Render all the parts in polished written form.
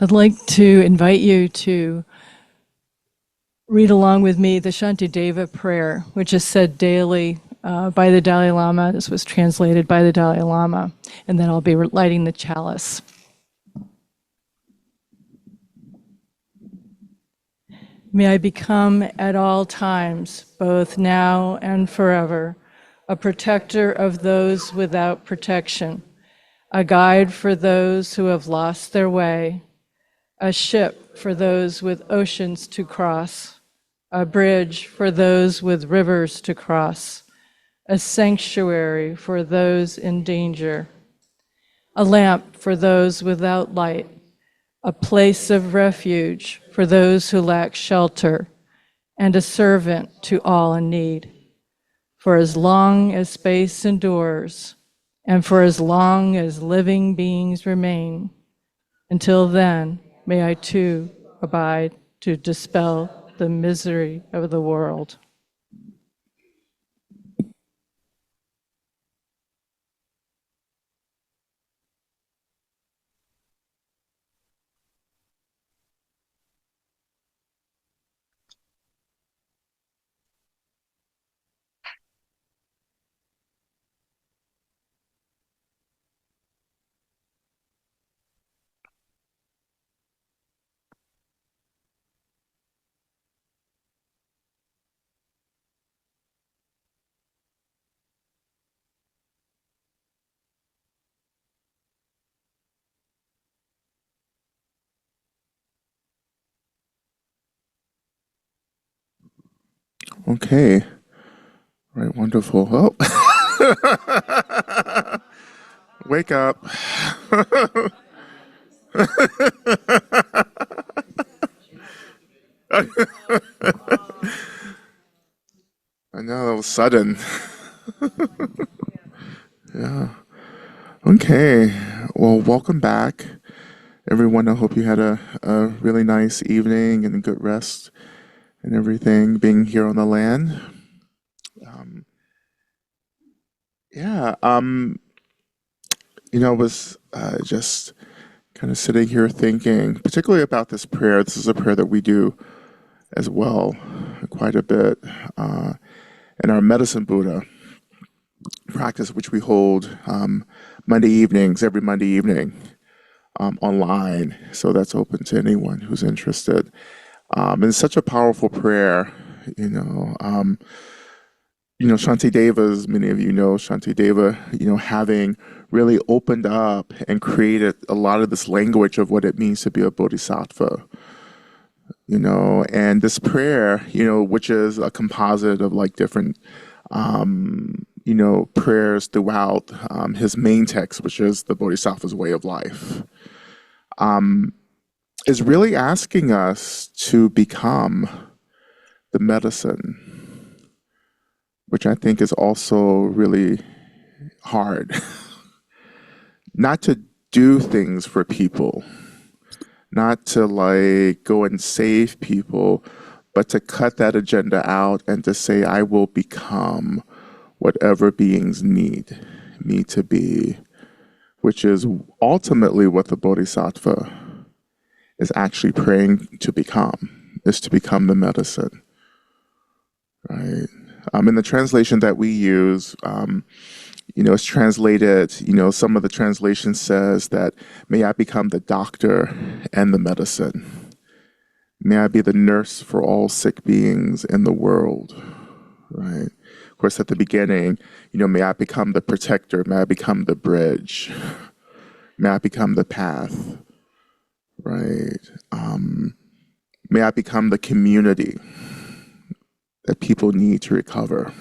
I'd like to invite you to read along with me the Shantideva prayer, which is said daily by the Dalai Lama. This was translated by the Dalai Lama, and then I'll be lighting the chalice. May I become at all times, both now and forever, a protector of those without protection, a guide for those who have lost their way, a ship for those with oceans to cross, a bridge for those with rivers to cross, a sanctuary for those in danger, a lamp for those without light, a place of refuge for those who lack shelter, and a servant to all in need. For as long as space endures, and for as long as living beings remain, until then, may I too abide to dispel the misery of the world. Okay. Right, wonderful. Oh. Wake up. I know, that was sudden. Yeah. Okay. Well, welcome back, everyone. I hope you had a really nice evening and a good rest and everything being here on the land. Yeah. I was just kind of sitting here thinking, particularly about this prayer. This is a prayer that we do as well, quite a bit, in our Medicine Buddha practice, which we hold Monday evenings, every Monday evening, online. So that's open to anyone who's interested. And it's such a powerful prayer, Shantideva, as many of you know, Shantideva, having really opened up and created a lot of this language of what it means to be a bodhisattva, and this prayer, which is a composite of like different, prayers throughout his main text, which is the Bodhisattva's Way of Life, is really asking us to become the medicine, which I think is also really hard. Not to do things for people, not to like go and save people, but to cut that agenda out and to say, I will become whatever beings need me to be, which is ultimately what the Bodhisattva is actually praying to become, is to become the medicine, right? In the translation that we use, it's translated, some of the translation says that, may I become the doctor and the medicine. May I be the nurse for all sick beings in the world, right? Of course, at the beginning, may I become the protector, may I become the bridge, may I become the path, right? May I become the community that people need to recover,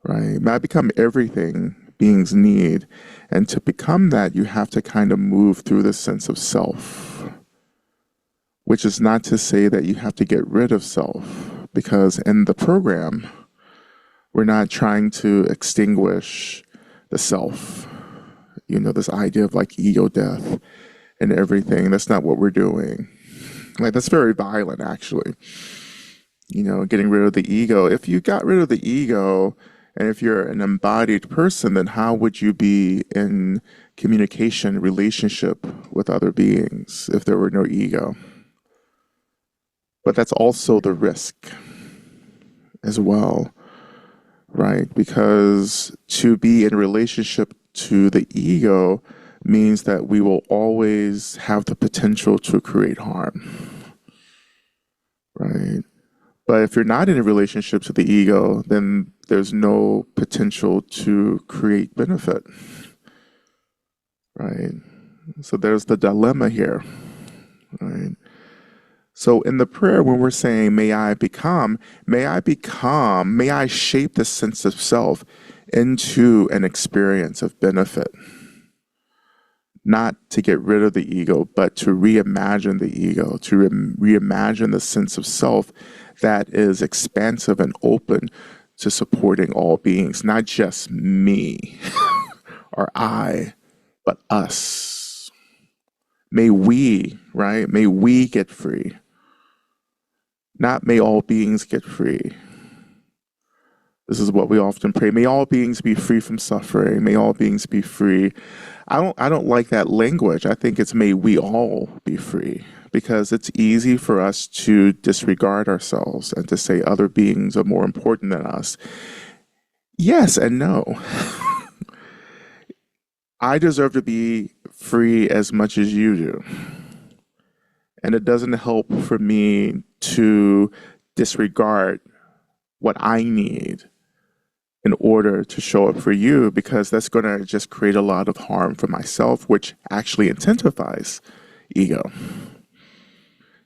right? May I become everything beings need. And to become that, you have to kind of move through the sense of self, which is not to say that you have to get rid of self, because in the program, we're not trying to extinguish the self, this idea of like ego death and everything. That's not what we're doing. Like, that's very violent, actually. Getting rid of the ego. If you got rid of the ego And if you're an embodied person, then how would you be in communication, relationship with other beings if there were no ego? But that's also the risk as well, right? Because to be in relationship to the ego means that we will always have the potential to create harm, right? But if you're not in a relationship to the ego, then there's no potential to create benefit, right? So there's the dilemma here, right? So in the prayer, when we're saying, may I shape the sense of self into an experience of benefit. Not to get rid of the ego, but to reimagine the ego, to reimagine the sense of self that is expansive and open to supporting all beings, not just me or I, but us. May we, right? May we get free. Not may all beings get free. This is what we often pray. May all beings be free from suffering. May all beings be free. I don't like that language. I think it's may we all be free, because it's easy for us to disregard ourselves and to say other beings are more important than us. Yes and no. I deserve to be free as much as you do. And it doesn't help for me to disregard what I need in order to show up for you, because that's going to just create a lot of harm for myself, which actually intensifies ego.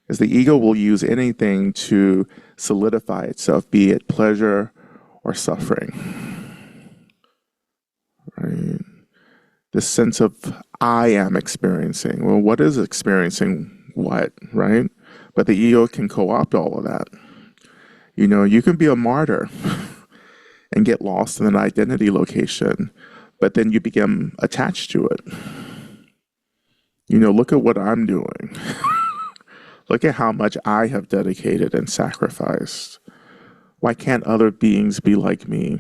Because the ego will use anything to solidify itself, be it pleasure or suffering. Right? The sense of I am experiencing. Well, what is experiencing what, right? But the ego can co-opt all of that. You know, you can be a martyr and get lost in an identity location, but then you become attached to it. You know, look at what I'm doing. Look at how much I have dedicated and sacrificed. Why can't other beings be like me?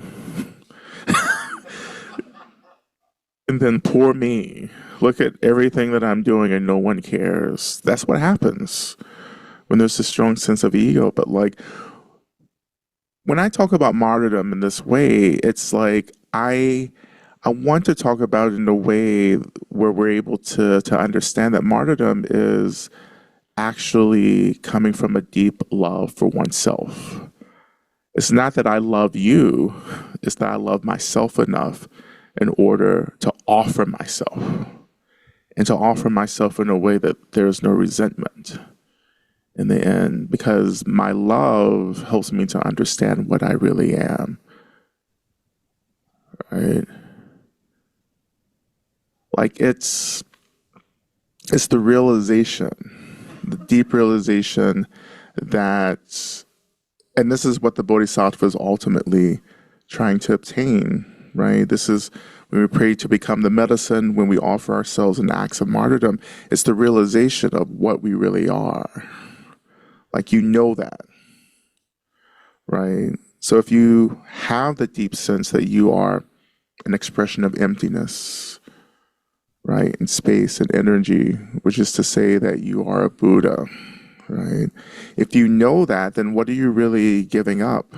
And then poor me. Look at everything that I'm doing and no one cares. That's what happens when there's a strong sense of ego. But like, when I talk about martyrdom in this way, it's like I want to talk about it in a way where we're able to understand that martyrdom is actually coming from a deep love for oneself. It's not that I love you, it's that I love myself enough in order to offer myself, and to offer myself in a way that there's no resentment in the end, because my love helps me to understand what I really am, right? Like it's the realization, the deep realization that, and this is what the Bodhisattva is ultimately trying to obtain, right? This is when we pray to become the medicine, when we offer ourselves in acts of martyrdom, it's the realization of what we really are. Like, you know that, right? So if you have the deep sense that you are an expression of emptiness, right, in space and energy, which is to say that you are a Buddha, right? If you know that, then what are you really giving up?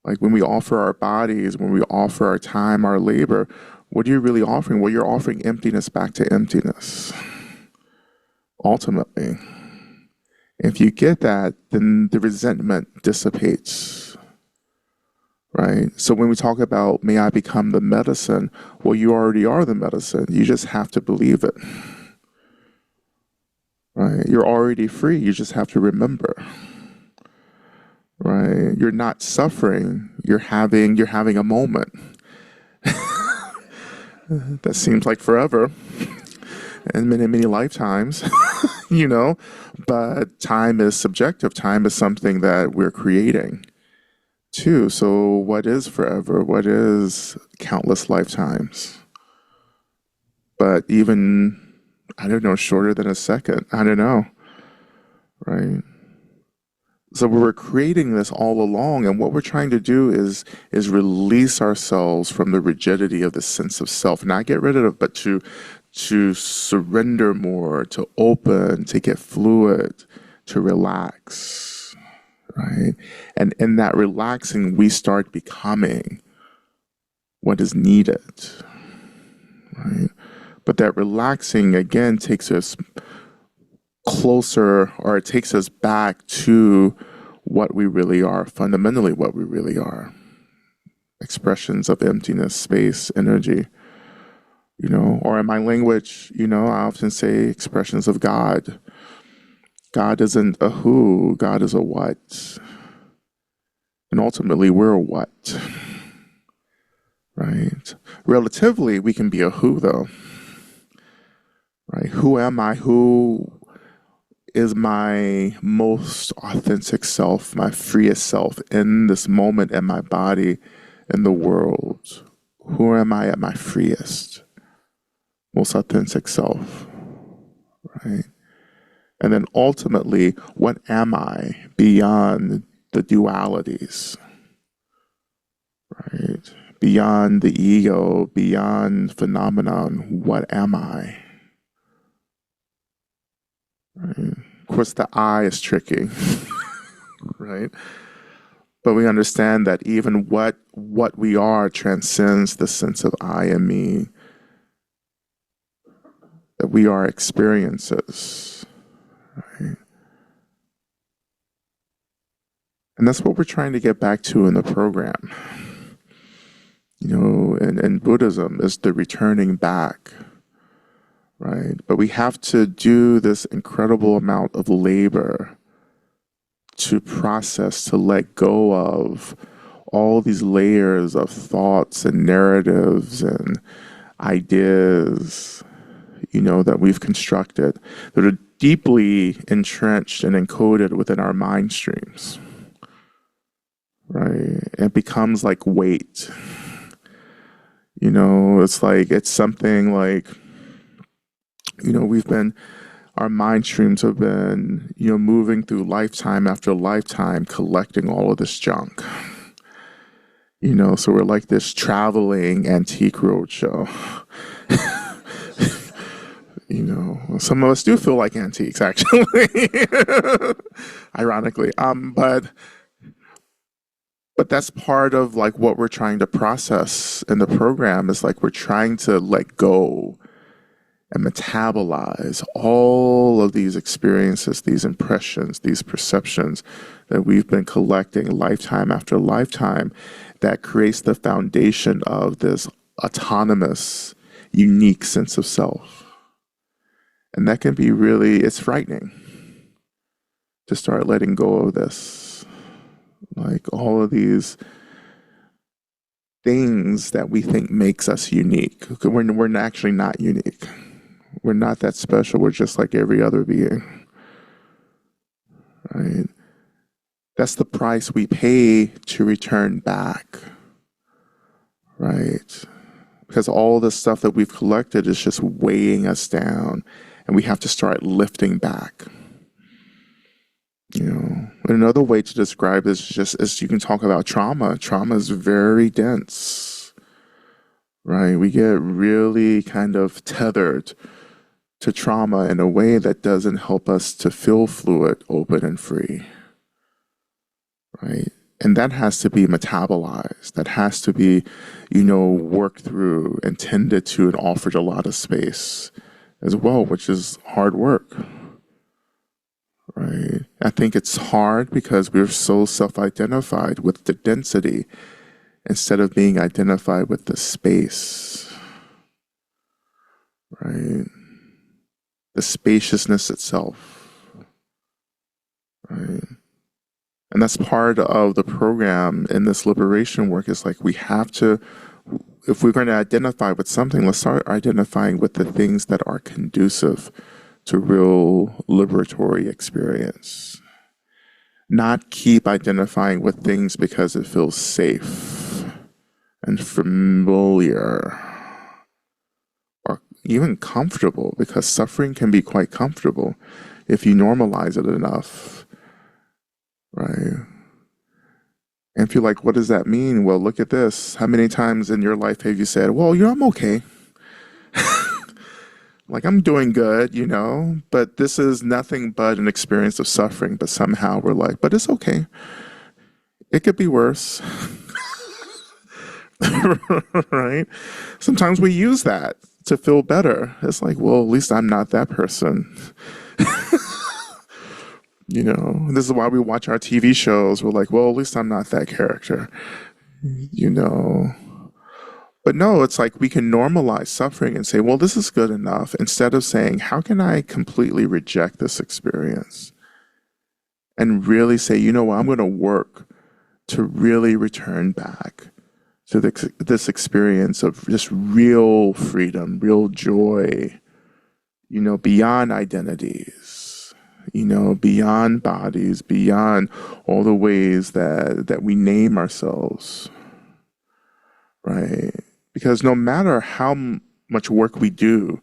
Like when we offer our bodies, when we offer our time, our labor, what are you really offering? Well, you're offering emptiness back to emptiness, ultimately. If you get that, then the resentment dissipates, right? So when we talk about, may I become the medicine, well, you already are the medicine. You just have to believe it, right? You're already free. You just have to remember, right? You're not suffering. You're having a moment that seems like forever and many, many lifetimes, you know, but time is subjective. Time is something that we're creating too. So what is forever? What is countless lifetimes? But even, I don't know, shorter than a second. I don't know, right? So we were creating this all along, and what we're trying to do is release ourselves from the rigidity of the sense of self, not get rid of it, but to surrender more, to open, to get fluid, to relax, right? And in that relaxing, we start becoming what is needed, right? But that relaxing again takes us closer, or it takes us back to what we really are, fundamentally what we really are. Expressions of emptiness, space, energy, or in my language, I often say expressions of God. God isn't a who, God is a what. And ultimately, we're a what, right? Relatively, we can be a who, though, right? Who am I? Who is my most authentic self, my freest self in this moment, in my body, in the world? Who am I at my freest, most authentic self, right? And then ultimately, what am I beyond the dualities, right? Beyond the ego, beyond phenomenon, what am I? Right? Of course, the I is tricky, right? But we understand that even what we are transcends the sense of I and me, that we are experiences, right? And that's what we're trying to get back to in the program. And Buddhism is the returning back, right? But we have to do this incredible amount of labor to process, to let go of all these layers of thoughts and narratives and ideas, that we've constructed that are deeply entrenched and encoded within our mind streams, right? It becomes like weight. It's something like, our mind streams have been, moving through lifetime after lifetime, collecting all of this junk. So we're like this traveling antique roadshow. Some of us do feel like antiques, actually, ironically. But that's part of like what we're trying to process in the program, is like we're trying to let go and metabolize all of these experiences, these impressions, these perceptions that we've been collecting lifetime after lifetime, that creates the foundation of this autonomous, unique sense of self. And that can be it's frightening to start letting go of this. Like all of these things that we think makes us unique. We're actually not unique. We're not that special. We're just like every other being, right? That's the price we pay to return back, right? Because all the stuff that we've collected is just weighing us down, and we have to start lifting back. Another way to describe this is you can talk about trauma. Trauma is very dense, right? We get really kind of tethered to trauma in a way that doesn't help us to feel fluid, open, and free, right? And that has to be metabolized. That has to be, worked through and tended to and offered a lot of space as well, which is hard work, right? I think it's hard because we're so self-identified with the density instead of being identified with the space, right? The spaciousness itself, right? And that's part of the program in this liberation work, is like we have to, if we're going to identify with something, let's start identifying with the things that are conducive to real liberatory experience. Not keep identifying with things because it feels safe and familiar or even comfortable, because suffering can be quite comfortable if you normalize it enough, right? And if you're like, what does that mean? Well, look at this. How many times in your life have you said, well, I'm okay. Like, I'm doing good, but this is nothing but an experience of suffering. But somehow we're like, but it's okay. It could be worse. Right? Sometimes we use that to feel better. It's like, well, at least I'm not that person. This is why we watch our TV shows. We're like, well, at least I'm not that character. you know. But no, it's like we can normalize suffering and say, well, this is good enough, instead of saying, how can I completely reject this experience? And really say, you know what, I'm going to work to really return back to this experience of just real freedom, real joy, beyond identities, beyond bodies, beyond all the ways that we name ourselves, right? Because no matter how much work we do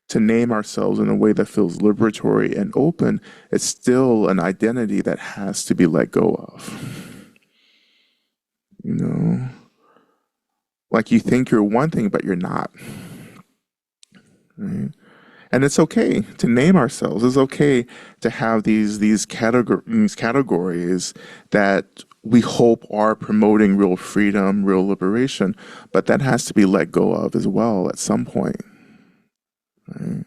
to name ourselves in a way that feels liberatory and open, it's still an identity that has to be let go of. Like you think you're one thing, but you're not. Right? And it's okay to name ourselves. It's okay to have these categories that we hope are promoting real freedom, real liberation, but that has to be let go of as well at some point. Right?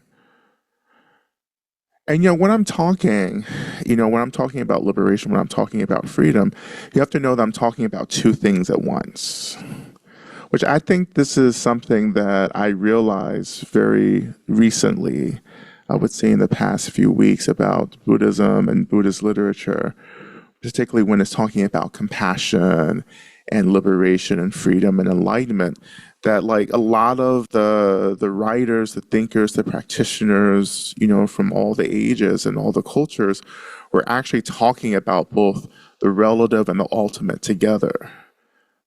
And when I'm talking about liberation, when I'm talking about freedom, you have to know that I'm talking about two things at once. Which I think this is something that I realized very recently, I would say in the past few weeks, about Buddhism and Buddhist literature, particularly when it's talking about compassion and liberation and freedom and enlightenment, that like a lot of the writers, the thinkers, the practitioners, from all the ages and all the cultures were actually talking about both the relative and the ultimate together.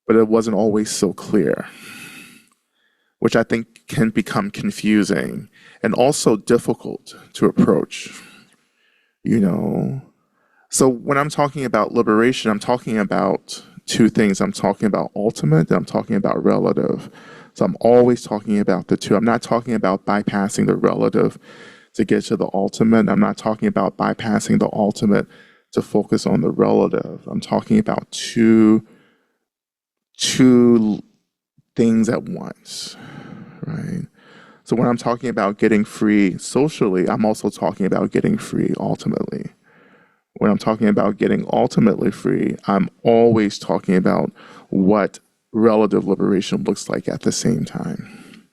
But it wasn't always so clear, which I think can become confusing and also difficult to approach. So when I'm talking about liberation, I'm talking about two things. I'm talking about ultimate and I'm talking about relative. So I'm always talking about the two. I'm not talking about bypassing the relative to get to the ultimate. I'm not talking about bypassing the ultimate to focus on the relative. I'm talking about two things at once, right? So when I'm talking about getting free socially, I'm also talking about getting free ultimately. When I'm talking about getting ultimately free, I'm always talking about what relative liberation looks like at the same time.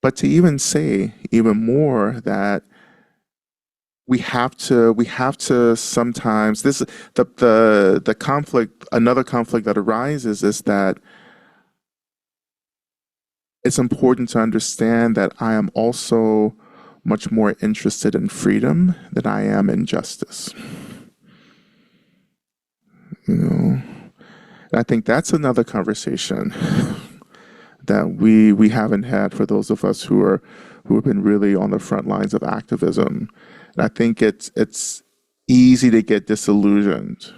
But to even say even more that we have to sometimes, this the conflict, another conflict that arises is that it's important to understand that I am also much more interested in freedom than I am in justice. And I think that's another conversation that we haven't had for those of us who have been really on the front lines of activism. And I think it's easy to get disillusioned,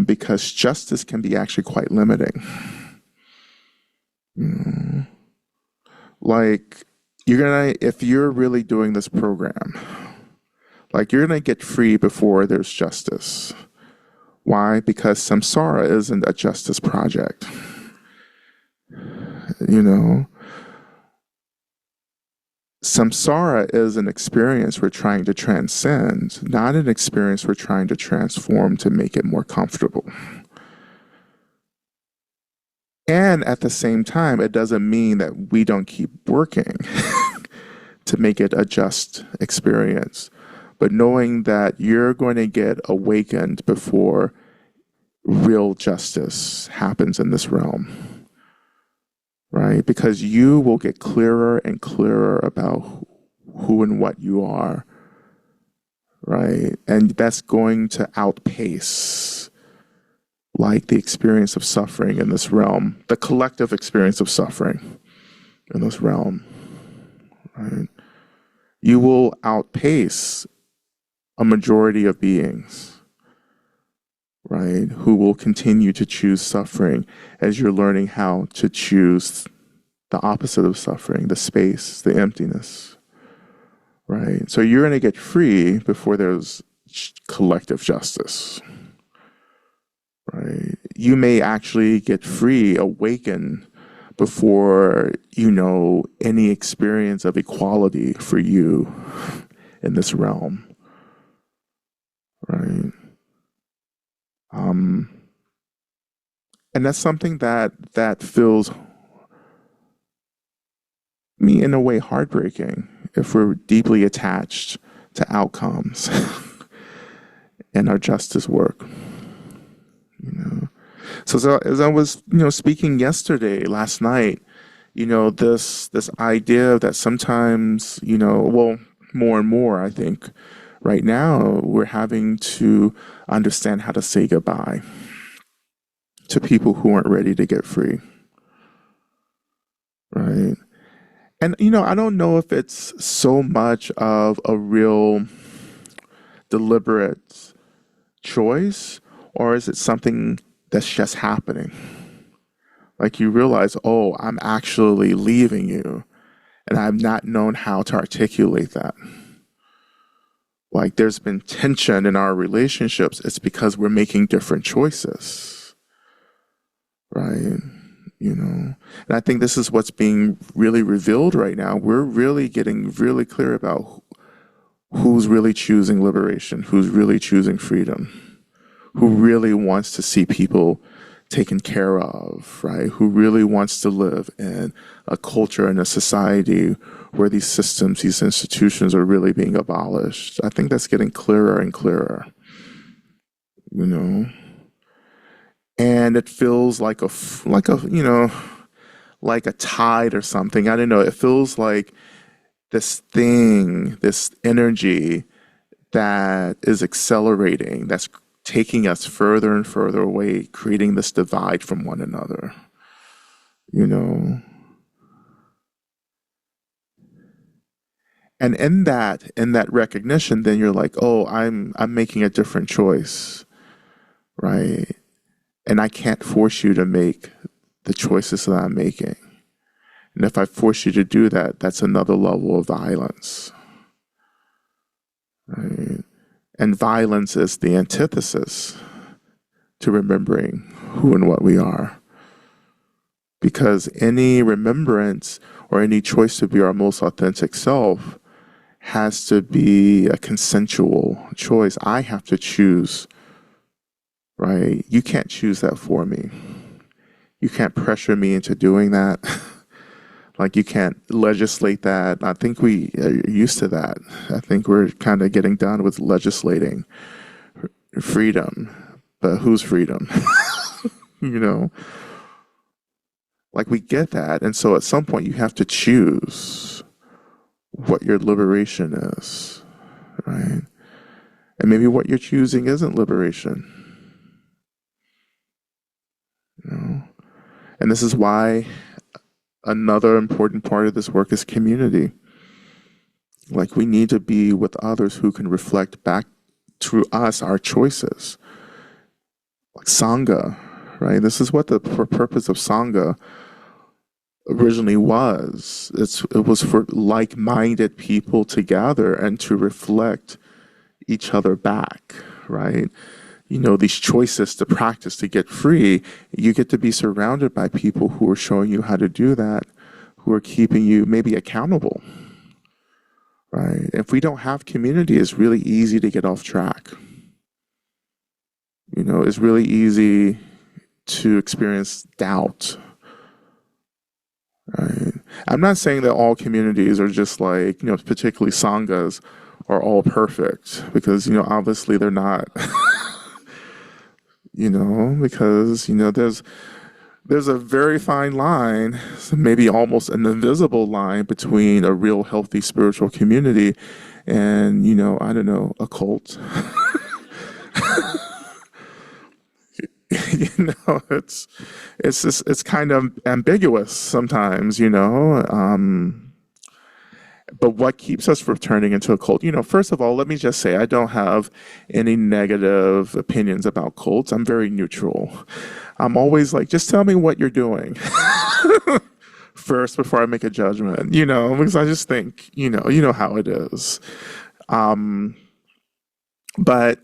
because justice can be actually quite limiting. Like if you're really doing this program, like you're gonna get free before there's justice. Why? Because samsara isn't a justice project. Samsara is an experience we're trying to transcend, not an experience we're trying to transform to make it more comfortable. And at the same time, it doesn't mean that we don't keep working to make it a just experience, but knowing that you're going to get awakened before real justice happens in this realm. Right? Because you will get clearer and clearer about who and what you are, right? And that's going to outpace like the experience of suffering in this realm, the collective experience of suffering in this realm, right? You will outpace a majority of beings, right, who will continue to choose suffering as you're learning how to choose the opposite of suffering, the space, the emptiness, right? So you're going to get free before there's collective justice, right? You may actually get free, awaken before you know any experience of equality for you in this realm, right? And that's something that feels me in a way heartbreaking if we're deeply attached to outcomes in our justice work. You know, so as I was speaking last night, this idea that sometimes well, more and more I think right now we're having to understand how to say goodbye to people who aren't ready to get free, right? And I don't know if it's so much of a real deliberate choice, or is it something that's just happening? Like you realize, oh, I'm actually leaving you, and I've not known how to articulate that. Like there's been tension in our relationships. It's because we're making different choices, right? And I think this is what's being really revealed right now. We're really getting really clear about who's really choosing liberation, who's really choosing freedom, who really wants to see people taken care of, right? Who really wants to live in a culture and a society where these systems, these institutions are really being abolished. I think that's getting clearer and clearer, And it feels like a tide or something. I don't know. It feels like this thing, this energy that is accelerating, that's taking us further and further away, creating this divide from one another. And in that recognition, then you're like, oh, I'm making a different choice, right? And I can't force you to make the choices that I'm making. And if I force you to do that, that's another level of violence, right? And violence is the antithesis to remembering who and what we are. Because any remembrance or any choice to be our most authentic self has to be a consensual choice. I have to choose, right? You can't choose that for me. You can't pressure me into doing that. Like you can't legislate that. I think we are used to that. I think we're kind of getting done with legislating freedom. But whose freedom? Like we get that. And so at some point you have to choose what your liberation is, right? And maybe what you're choosing isn't liberation. And this is why another important part of this work is community. Like we need to be with others who can reflect back to us our choices. Like Sangha, right? This is what the purpose of Sangha originally was. It was for like-minded people to gather and to reflect each other back, right? These choices to practice to get free, you get to be surrounded by people who are showing you how to do that, who are keeping you maybe accountable, right? If we don't have community, it's really easy to get off track. It's really easy to experience doubt, right? I'm not saying that all communities are just like, particularly Sanghas are all perfect, because, obviously they're not. Because, there's a very fine line, maybe almost an invisible line between a real healthy spiritual community and, I don't know, a cult. It's kind of ambiguous sometimes, But what keeps us from turning into a cult? First of all, let me just say I don't have any negative opinions about cults. I'm very neutral. I'm always like, just tell me what you're doing first before I make a judgment, because I just think, you know how it is. But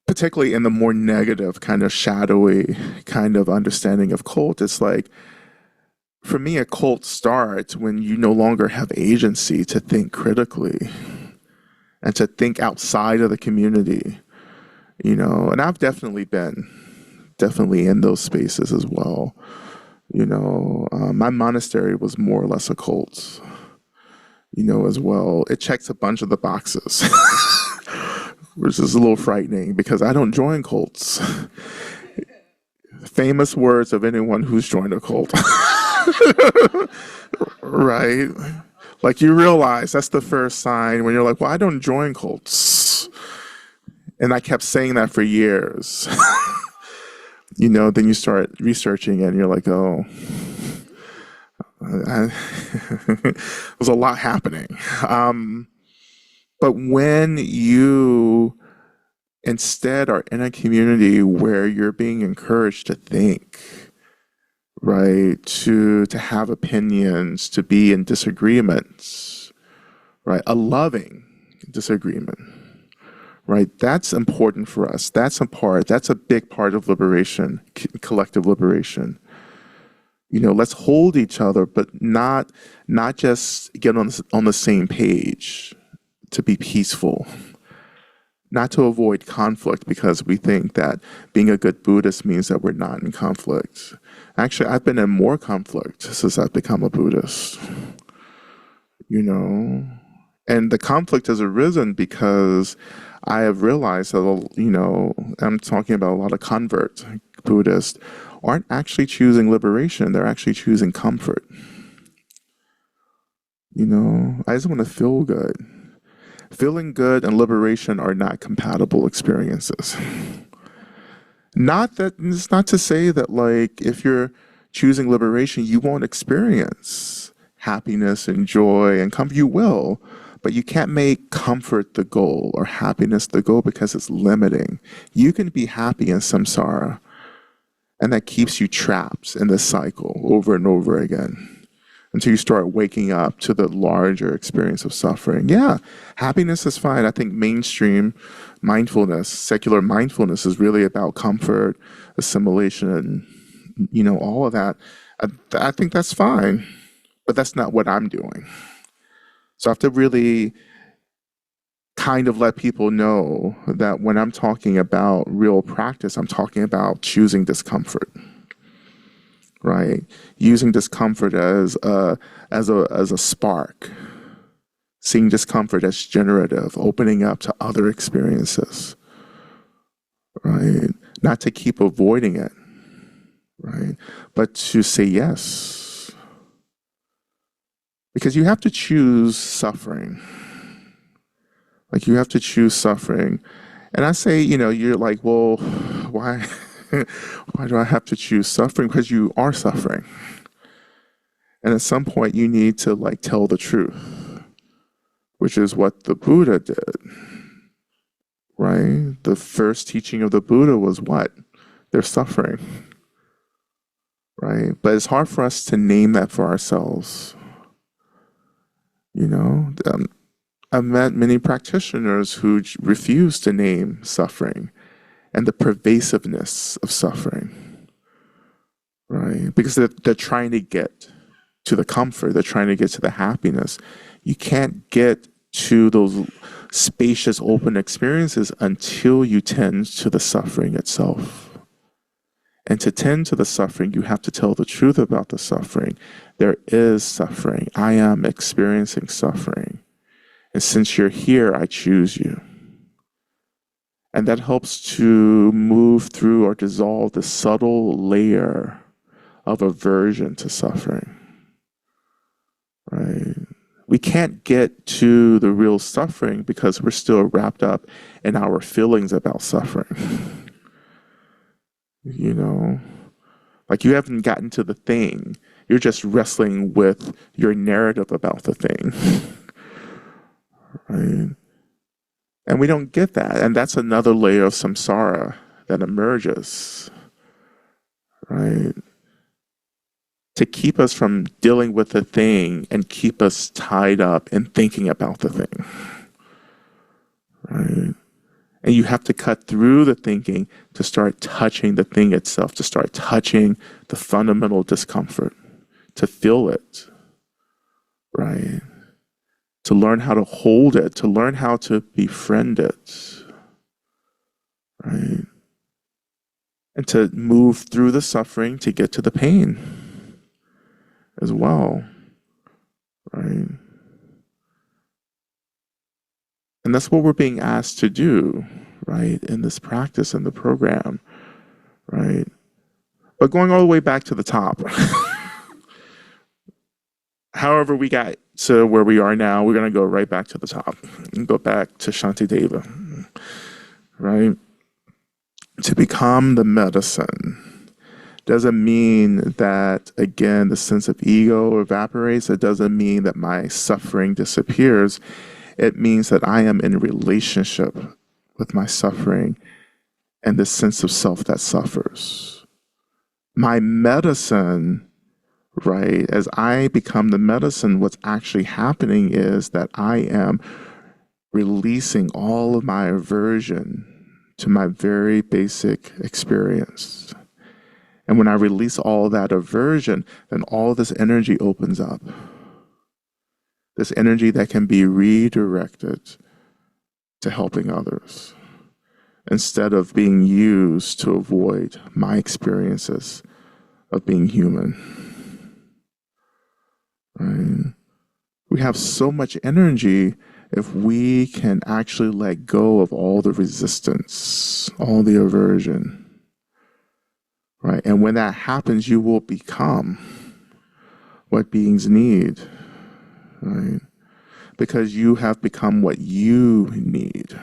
particularly in the more negative, kind of shadowy kind of understanding of cult, it's like, for me, a cult starts when you no longer have agency to think critically and to think outside of the community, and I've definitely been in those spaces as well. My monastery was more or less a cult, as well. It checks a bunch of the boxes, which is a little frightening because I don't join cults. Famous words of anyone who's joined a cult. Right? Like, you realize that's the first sign when you're like, well, I don't join cults. And I kept saying that for years. Then you start researching and you're like, oh, there's a lot happening. But when you instead are in a community where you're being encouraged to think, right, to have opinions, to be in disagreements, right, a loving disagreement, right, that's important for us. That's a big part of liberation, collective liberation. Let's hold each other, but not just get on the same page to be peaceful, not to avoid conflict because we think that being a good Buddhist means that we're not in conflict. Actually, I've been in more conflict since I've become a Buddhist, and the conflict has arisen because I have realized that, I'm talking about a lot of convert Buddhists aren't actually choosing liberation. They're actually choosing comfort. I just want to feel good. Feeling good and liberation are not compatible experiences. It's not to say that, like, if you're choosing liberation, you won't experience happiness and joy and comfort. You will, but you can't make comfort the goal or happiness the goal because it's limiting. You can be happy in samsara, and that keeps you trapped in this cycle over and over again until you start waking up to the larger experience of suffering. Yeah, happiness is fine. I think mainstream mindfulness, secular mindfulness, is really about comfort, assimilation, and all of that. I think that's fine, but that's not what I'm doing. So I have to really kind of let people know that when I'm talking about real practice, I'm talking about choosing discomfort. Right, using discomfort as a spark, seeing discomfort as generative, opening up to other experiences. Right, not to keep avoiding it. Right, but to say yes, because you have to choose suffering. Like, you have to choose suffering, and I say, you're like, well, why? Why do I have to choose suffering? Because you are suffering. And at some point you need to, like, tell the truth, which is what the Buddha did. Right? The first teaching of the Buddha was what? They're suffering. Right? But it's hard for us to name that for ourselves. I've met many practitioners who refuse to name suffering and the pervasiveness of suffering, right? Because they're trying to get to the comfort, they're trying to get to the happiness. You can't get to those spacious, open experiences until you tend to the suffering itself. And to tend to the suffering, you have to tell the truth about the suffering. There is suffering. I am experiencing suffering. And since you're here, I choose you. And that helps to move through or dissolve the subtle layer of aversion to suffering. Right? We can't get to the real suffering because we're still wrapped up in our feelings about suffering. Like, you haven't gotten to the thing You're just wrestling with your narrative about the thing. Right? And we don't get that. And that's another layer of samsara that emerges, right? To keep us from dealing with the thing and keep us tied up in thinking about the thing, right? And you have to cut through the thinking to start touching the thing itself, to start touching the fundamental discomfort, to feel it, right? To learn how to hold it, to learn how to befriend it, right? And to move through the suffering to get to the pain as well, right? And that's what we're being asked to do, right, in this practice, in the program, right? But going all the way back to the top, however we got to where we are now, we're going to go right back to the top and go back to Shantideva, right? To become the medicine doesn't mean that, again, the sense of ego evaporates. It doesn't mean that my suffering disappears. It means that I am in relationship with my suffering and the sense of self that suffers. My medicine, right, as I become the medicine, what's actually happening is that I am releasing all of my aversion to my very basic experience. And when I release all that aversion, then all this energy opens up. This energy that can be redirected to helping others instead of being used to avoid my experiences of being human. Right? We have so much energy if we can actually let go of all the resistance, all the aversion. Right? And when that happens, you will become what beings need. Right? Because you have become what you need.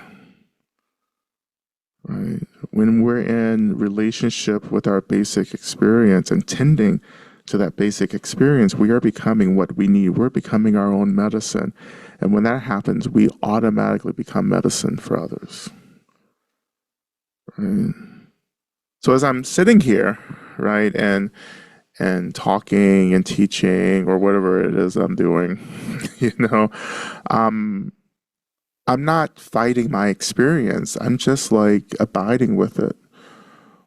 Right? When we're in relationship with our basic experience and tending to that basic experience, we are becoming what we need. We're becoming our own medicine. And when that happens, we automatically become medicine for others. Right? So as I'm sitting here, right, and talking and teaching or whatever it is I'm doing, I'm not fighting my experience. I'm just like abiding with it.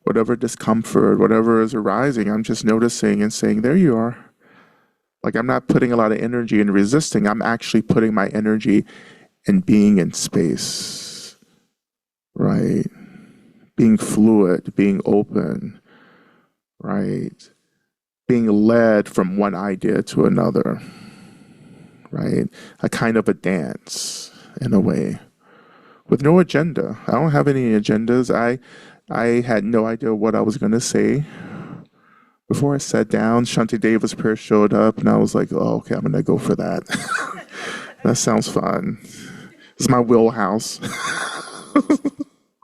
Whatever discomfort, whatever is arising, I'm just noticing and saying, there you are. Like I'm not putting a lot of energy in resisting. I'm actually putting my energy in being in space, right? Being fluid, being open, right? Being led from one idea to another, right? A kind of a dance in a way with no agenda. I don't have any agendas. I had no idea what I was going to say. Before I sat down, Shantideva's prayer showed up, and I was like, oh, okay, I'm going to go for that. That sounds fun. This is my wheelhouse.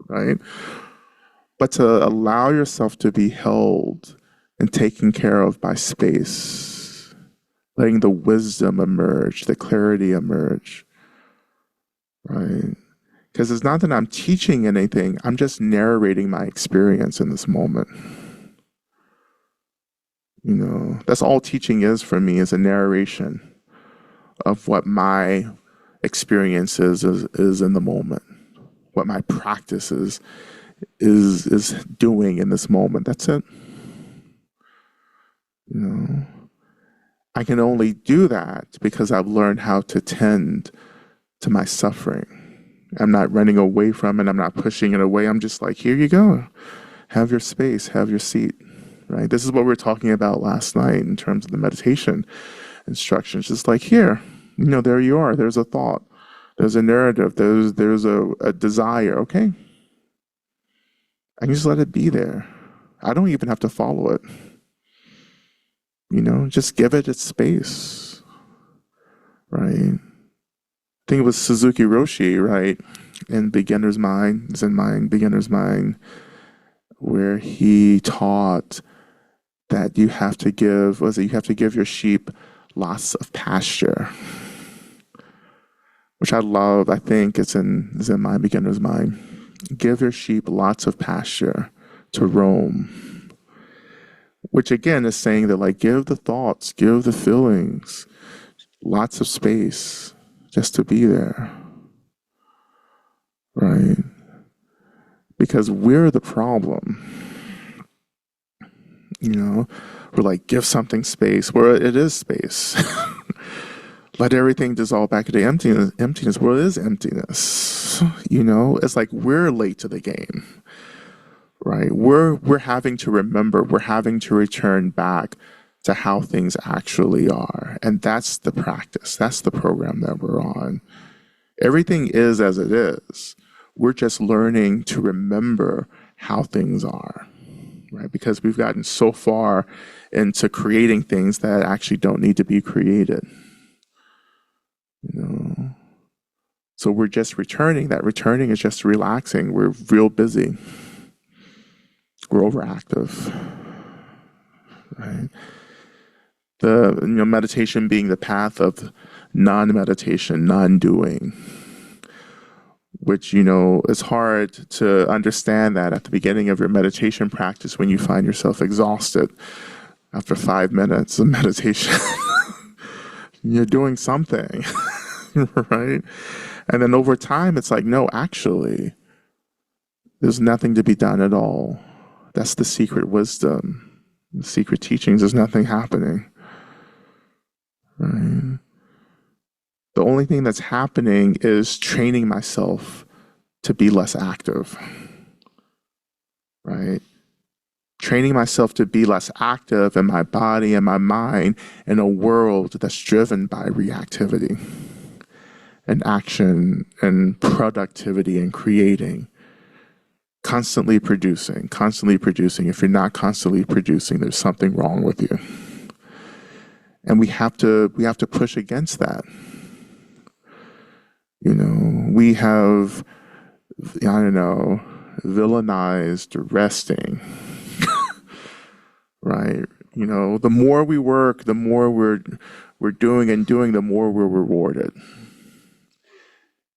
Right? But to allow yourself to be held and taken care of by space, letting the wisdom emerge, the clarity emerge, right? Because it's not that I'm teaching anything, I'm just narrating my experience in this moment. That's all teaching is for me, is a narration of what my experience is in the moment, what my practice is doing in this moment. That's it. I can only do that because I've learned how to tend to my suffering. I'm not running away from it. I'm not pushing it away. I'm just like, here you go. Have your space, have your seat, right? This is what we were talking about last night in terms of the meditation instructions. Just like here, there you are. There's a thought. There's a narrative. There's a desire. Okay. I can just let it be there. I don't even have to follow it. Just give it its space, right? I think it was Suzuki Roshi, right, in Beginner's Mind, Zen Mind, Beginner's Mind, where he taught that you have to give, you have to give your sheep lots of pasture, which I love. I think it's in my beginner's mind. Give your sheep lots of pasture to roam, which again is saying that, like, give the thoughts, give the feelings lots of space just to be there, right? Because we're the problem. We're like, give something space where it is space. Let everything dissolve back into emptiness where it is emptiness. It's like we're late to the game, right? We're having to remember, we're having to return back to how things actually are. And that's the practice. That's the program that we're on. Everything is as it is. We're just learning to remember how things are, right? Because we've gotten so far into creating things that actually don't need to be created. So we're just returning. That returning is just relaxing. We're real busy. We're overactive, right? The meditation being the path of non-meditation, non-doing, which is hard to understand that at the beginning of your meditation practice when you find yourself exhausted after 5 minutes of meditation. You're doing something, right? And then over time, it's like, no, actually, there's nothing to be done at all. That's the secret wisdom, the secret teachings. There's nothing happening, right? The only thing that's happening is training myself to be less active, right? Training myself to be less active in my body and my mind in a world that's driven by reactivity and action and productivity and creating. Constantly producing. If you're not constantly producing, there's something wrong with you. And we have to push against that. We have, villainized resting. Right? The more we work, the more we're doing, the more we're rewarded.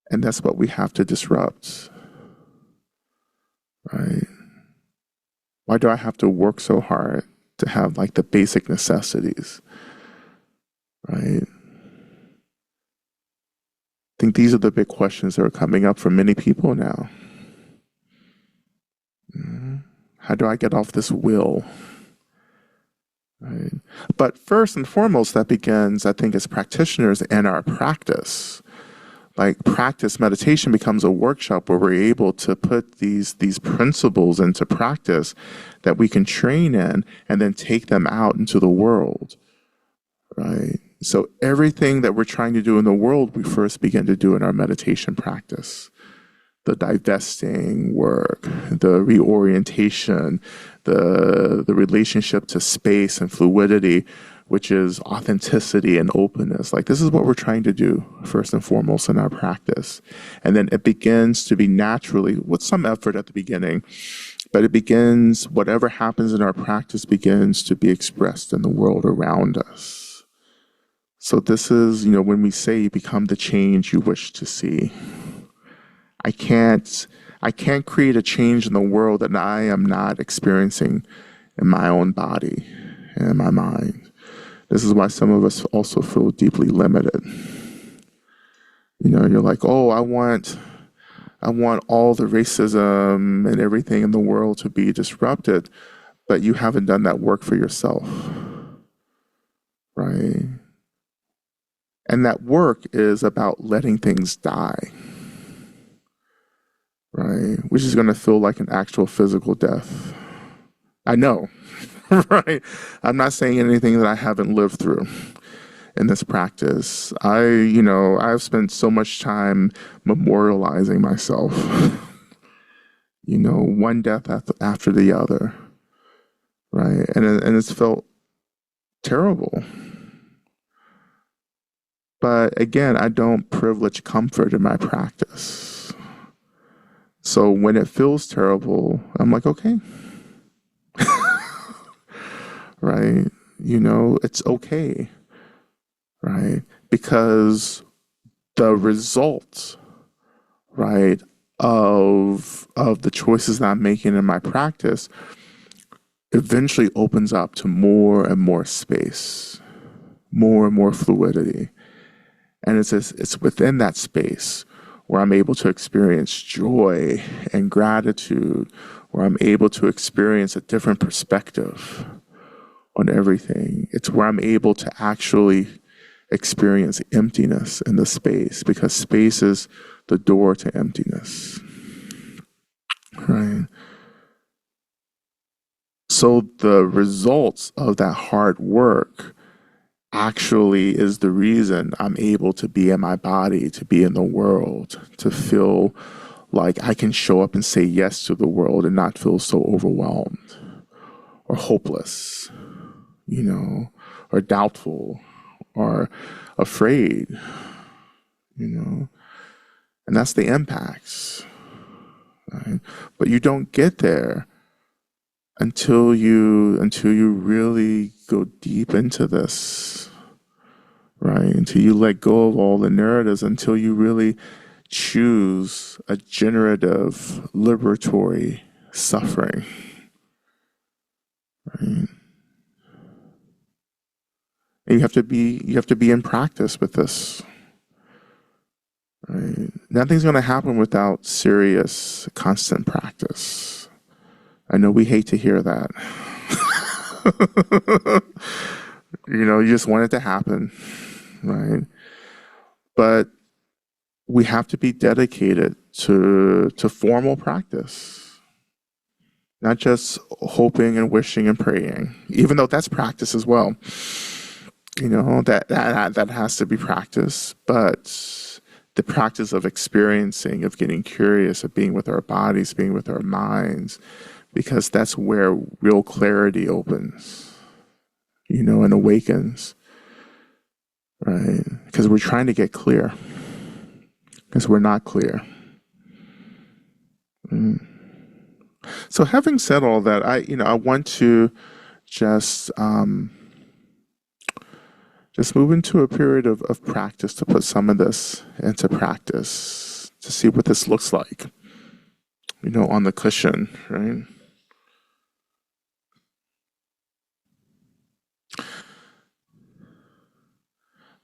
And that's what we have to disrupt. Right? Why do I have to work so hard to have like the basic necessities? Right? I think these are the big questions that are coming up for many people now. How do I get off this wheel? Right? But first and foremost, that begins, I think, as practitioners and our practice. Like practice, meditation becomes a workshop where we're able to put these principles into practice that we can train in and then take them out into the world, right? So everything that we're trying to do in the world, we first begin to do in our meditation practice. The divesting work, the reorientation, the relationship to space and fluidity, which is authenticity and openness. Like this is what we're trying to do first and foremost in our practice. And then it begins to be naturally, with some effort at the beginning, but it begins, whatever happens in our practice begins to be expressed in the world around us. So this is, when we say you become the change you wish to see. I can't create a change in the world that I am not experiencing in my own body and in my mind. This is why some of us also feel deeply limited. You're like, oh, I want all the racism and everything in the world to be disrupted, but you haven't done that work for yourself, right? And that work is about letting things die, right? Which is going to feel like an actual physical death. I know, right? I'm not saying anything that I haven't lived through in this practice. I've spent so much time memorializing myself, one death after the other, right? And it's felt terrible. But again, I don't privilege comfort in my practice. So when it feels terrible, I'm like, okay. right? It's okay, right? Because the results, right, of the choices that I'm making in my practice eventually opens up to more and more space, more and more fluidity. And it's within that space where I'm able to experience joy and gratitude, where I'm able to experience a different perspective on everything. It's where I'm able to actually experience emptiness in the space, because space is the door to emptiness, right? So the results of that hard work actually is the reason I'm able to be in my body, to be in the world, to feel like I can show up and say yes to the world and not feel so overwhelmed or hopeless, or doubtful or afraid, and that's the impacts, right? But you don't get there until you really go deep into this, right? Until you let go of all the narratives, until you really choose a generative, liberatory suffering, right? And you have to be in practice with this. Right? Nothing's going to happen without serious, constant practice. I know we hate to hear that. You just want it to happen, right? But we have to be dedicated to formal practice, not just hoping and wishing and praying, even though that's practice as well. That has to be practice, but the practice of experiencing, of getting curious, of being with our bodies, being with our minds, because that's where real clarity opens, and awakens, right? Because we're trying to get clear, because we're not clear. So having said all that, I want to just move into a period of practice, to put some of this into practice, to see what this looks like, on the cushion, right?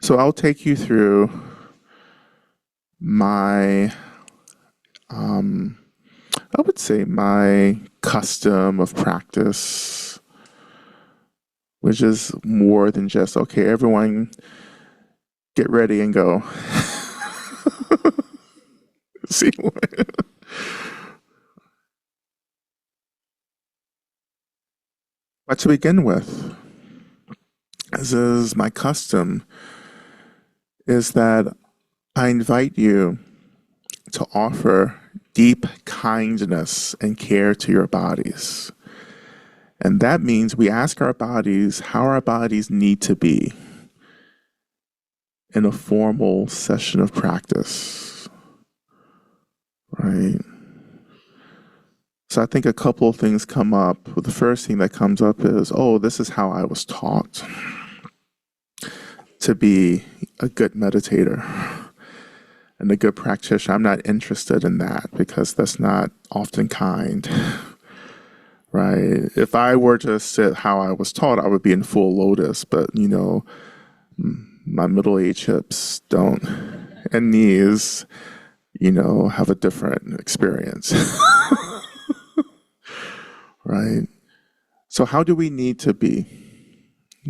So I'll take you through my, I would say my custom of practice, which is more than just, okay, everyone get ready and go. See what? But to begin with, as is my custom, is that I invite you to offer deep kindness and care to your bodies. And that means we ask our bodies how our bodies need to be in a formal session of practice, right? So I think a couple of things come up. The first thing that comes up is, oh, this is how I was taught to be a good meditator and a good practitioner. I'm not interested in that, because that's not often kind, right? If I were to sit how I was taught, I would be in full lotus, but my middle-aged hips don't, and knees, have a different experience. Right? So how do we need to be?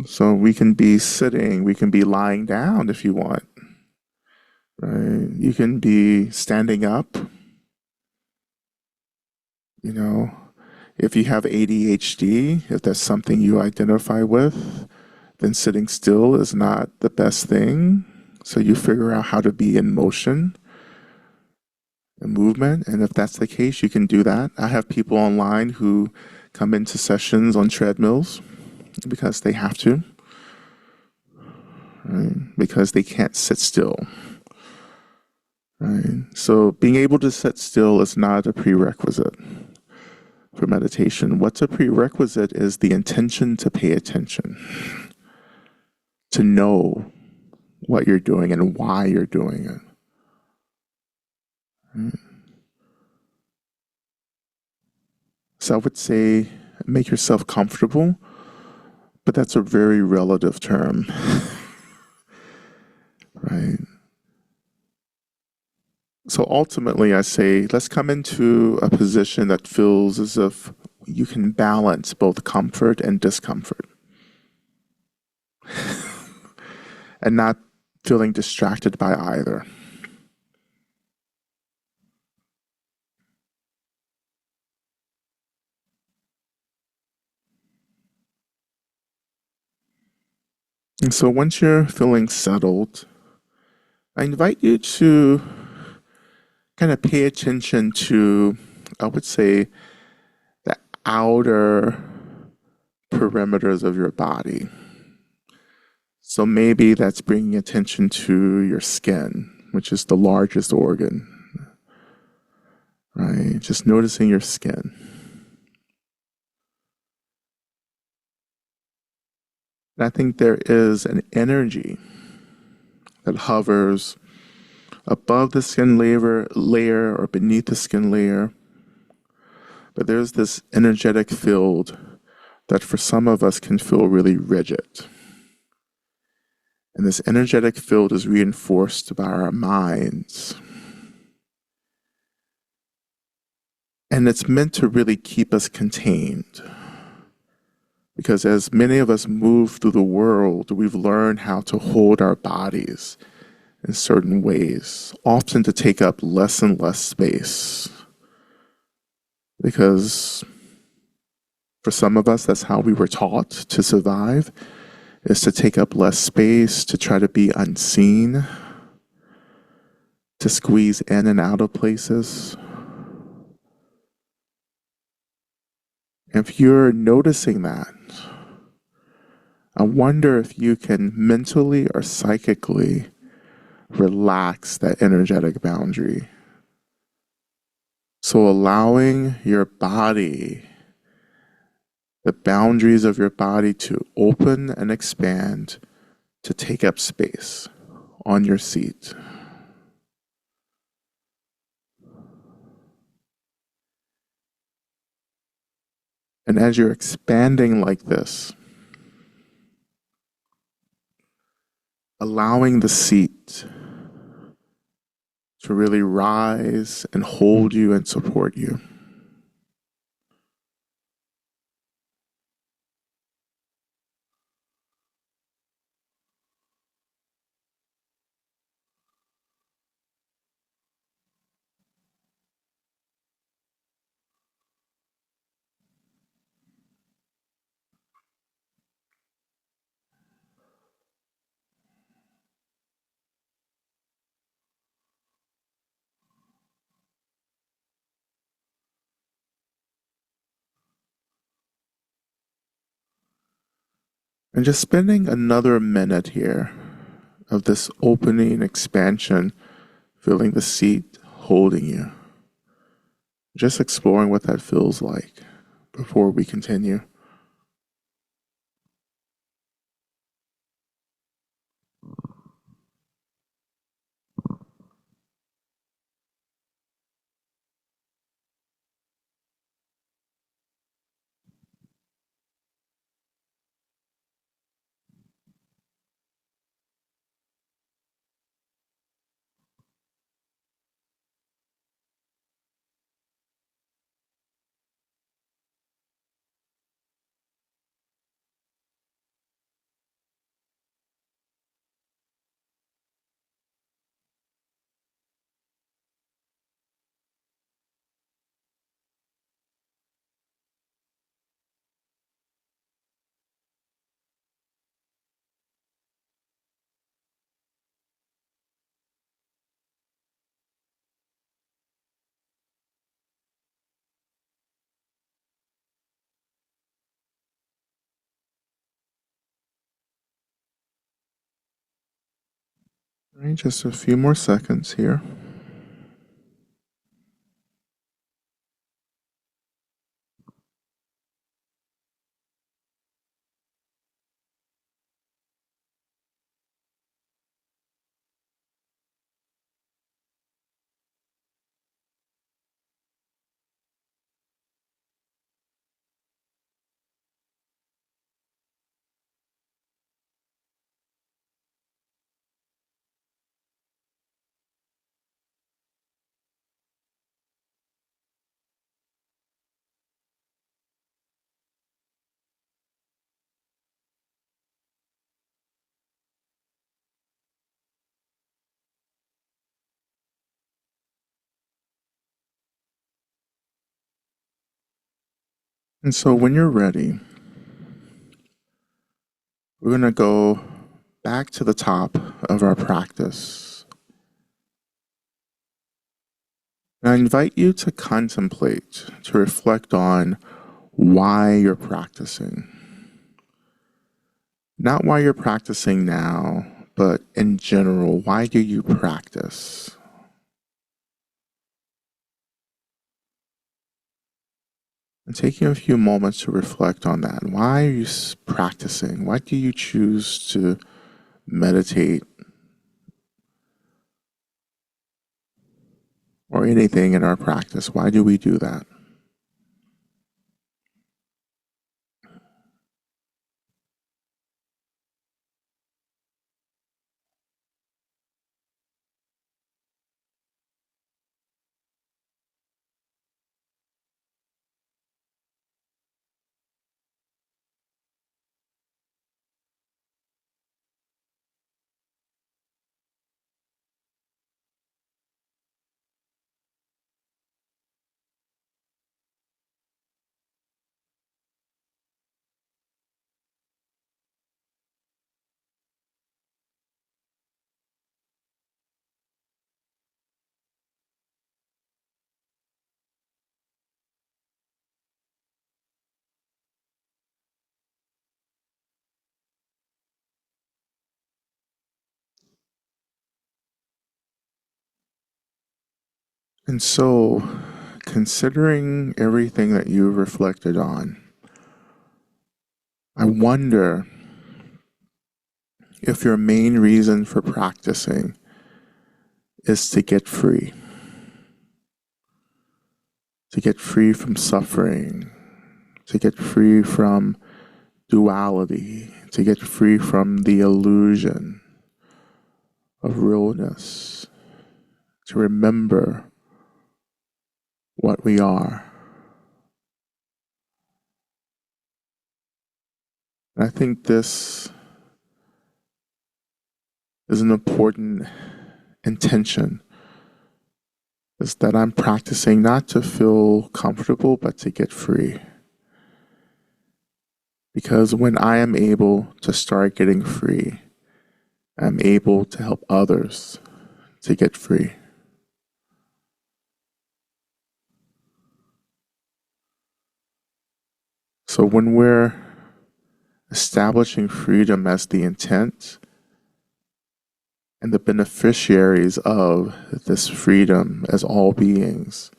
So we can be sitting, we can be lying down if you want, right? You can be standing up, if you have ADHD, if that's something you identify with, then sitting still is not the best thing. So you figure out how to be in motion and movement. And if that's the case, you can do that. I have people online who come into sessions on treadmills because they have to, right? Because they can't sit still, right? So being able to sit still is not a prerequisite. for meditation. What's a prerequisite is the intention to pay attention, to know what you're doing and why you're doing it. Right? So I would say make yourself comfortable, but that's a very relative term, right? So ultimately, I say let's come into a position that feels as if you can balance both comfort and discomfort, and not feeling distracted by either. And so once you're feeling settled, I invite you to kind of pay attention to, I would say, the outer perimeters of your body. So maybe that's bringing attention to your skin, which is the largest organ, right? Just noticing your skin. And I think there is an energy that hovers above the skin layer or beneath the skin layer. But there's this energetic field that for some of us can feel really rigid. And this energetic field is reinforced by our minds. And it's meant to really keep us contained. Because as many of us move through the world, we've learned how to hold our bodies in certain ways, often to take up less and less space. Because for some of us, that's how we were taught to survive, is to take up less space, to try to be unseen, to squeeze in and out of places. If you're noticing that, I wonder if you can mentally or psychically relax that energetic boundary. So allowing your body, the boundaries of your body to open and expand, to take up space on your seat. And as you're expanding like this, allowing the seat to really rise and hold you and support you. And just spending another minute here of this opening expansion, feeling the seat holding you. Just exploring what that feels like before we continue. All right, just a few more seconds here. And so when you're ready, we're going to go back to the top of our practice. And I invite you to contemplate, to reflect on why you're practicing. Not why you're practicing now, but in general, why do you practice? And taking a few moments to reflect on that. Why are you practicing? Why do you choose to meditate or anything in our practice? Why do we do that? And so, considering everything that you reflected on, I wonder if your main reason for practicing is to get free from suffering, to get free from duality, to get free from the illusion of realness, to remember what we are. And I think this is an important intention, is that I'm practicing not to feel comfortable, but to get free. Because when I am able to start getting free, I'm able to help others to get free. So when we're establishing freedom as the intent and the beneficiaries of this freedom as all beings,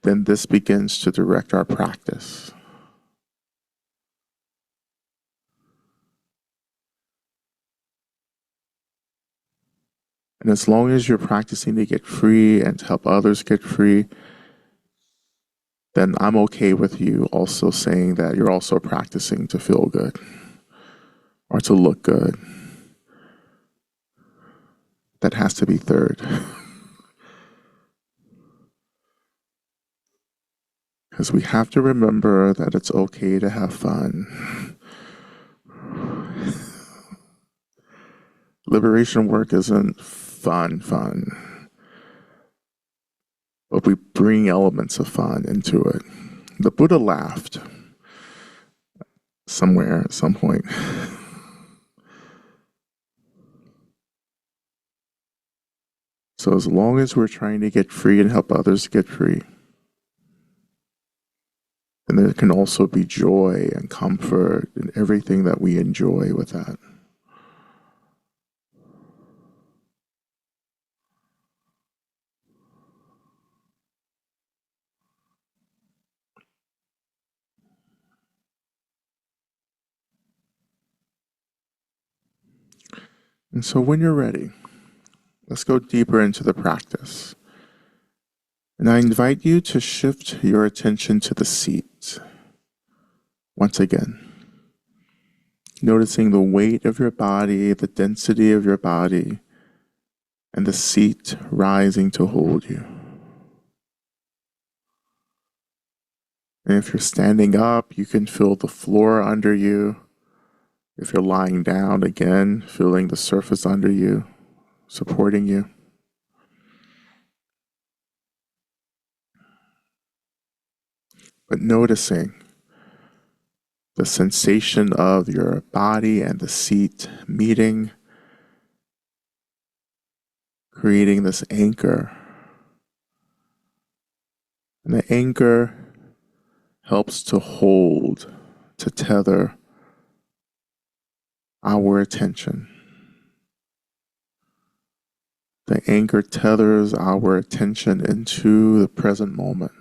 then this begins to direct our practice. And as long as you're practicing to get free and to help others get free, then I'm okay with you also saying that you're also practicing to feel good or to look good. That has to be third. Because we have to remember that it's okay to have fun. Liberation work isn't fun, but we bring elements of fun into it. The Buddha laughed somewhere at some point. So as long as we're trying to get free and help others get free, then there can also be joy and comfort and everything that we enjoy with that. And so when you're ready, let's go deeper into the practice. And I invite you to shift your attention to the seat. Once again, noticing the weight of your body, the density of your body, and the seat rising to hold you. And if you're standing up, you can feel the floor under you. If you're lying down, again, feeling the surface under you, supporting you. But noticing the sensation of your body and the seat meeting, creating this anchor. And the anchor helps to hold, to tether our attention. The anchor tethers our attention into the present moment.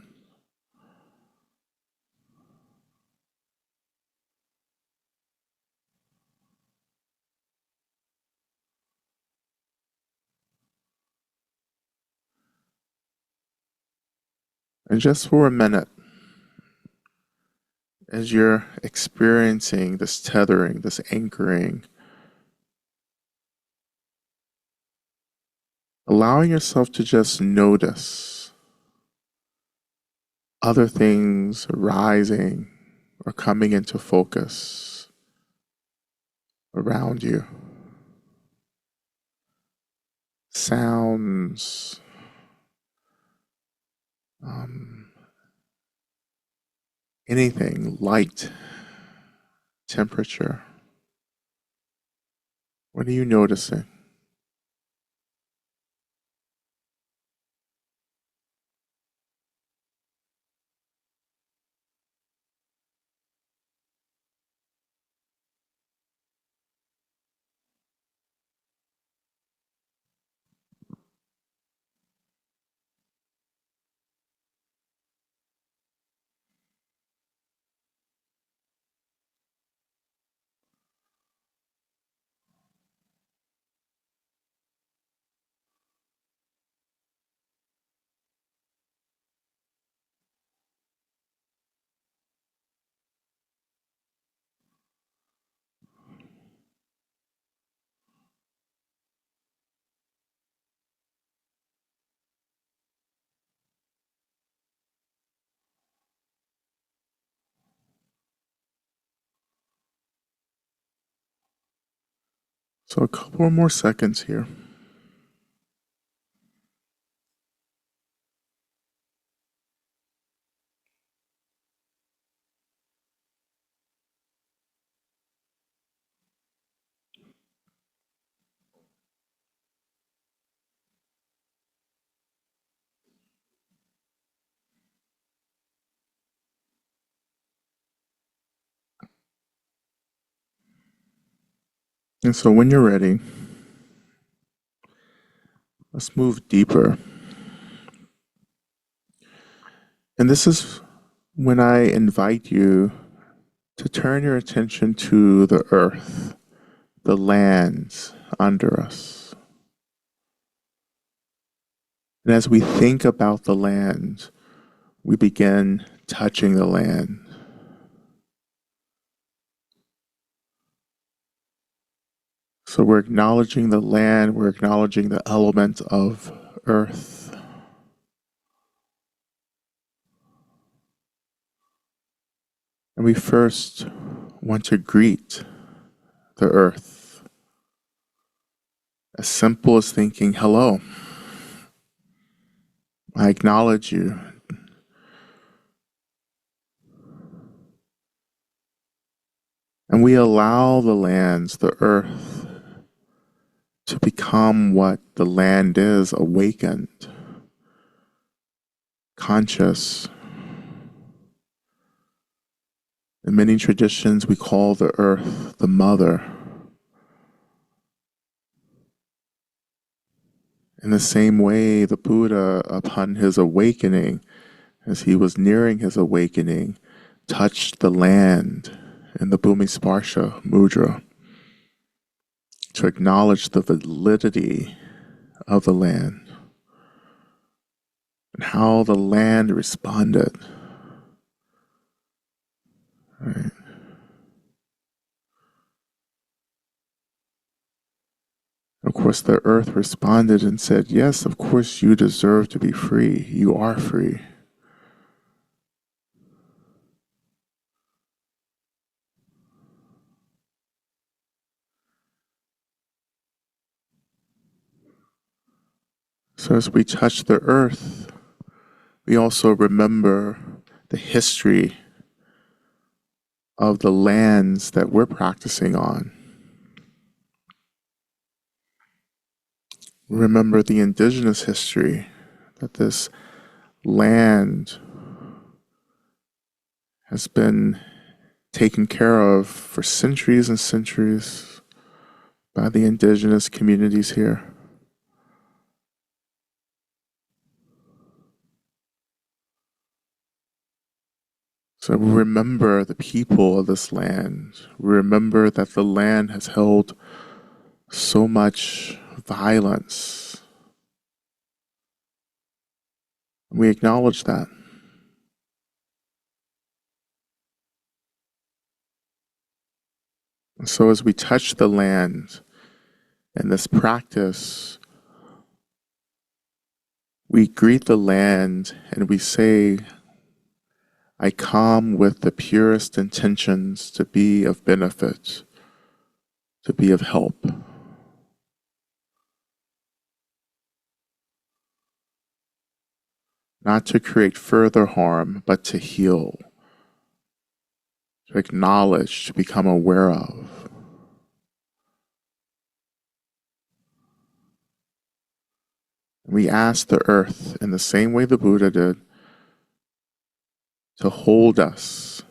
And just for a minute, as you're experiencing this tethering, this anchoring, allowing yourself to just notice other things rising or coming into focus around you. Sounds, anything, light, temperature. What are you noticing? So a couple more seconds here. And so when you're ready, let's move deeper. And this is when I invite you to turn your attention to the earth, the lands under us. And as we think about the land, we begin touching the land. So we're acknowledging the land, we're acknowledging the element of earth. And we first want to greet the earth. As simple as thinking, hello, I acknowledge you. And we allow the lands, the earth, to become what the land is, awakened, conscious. In many traditions, we call the earth the mother. In the same way, the Buddha, upon his awakening, as he was nearing his awakening, touched the land in the Bhumisparsha mudra to acknowledge the validity of the land and how the land responded. Right. Of course, the earth responded and said, yes, of course you deserve to be free. You are free. So as we touch the earth, we also remember the history of the lands that we're practicing on. Remember the indigenous history, that this land has been taken care of for centuries and centuries by the indigenous communities here. So remember the people of this land. Remember that the land has held so much violence. We acknowledge that. And so as we touch the land in this practice, we greet the land and we say, I come with the purest intentions to be of benefit, to be of help. Not to create further harm, but to heal, to acknowledge, to become aware of. We ask the earth, in the same way the Buddha did, to hold us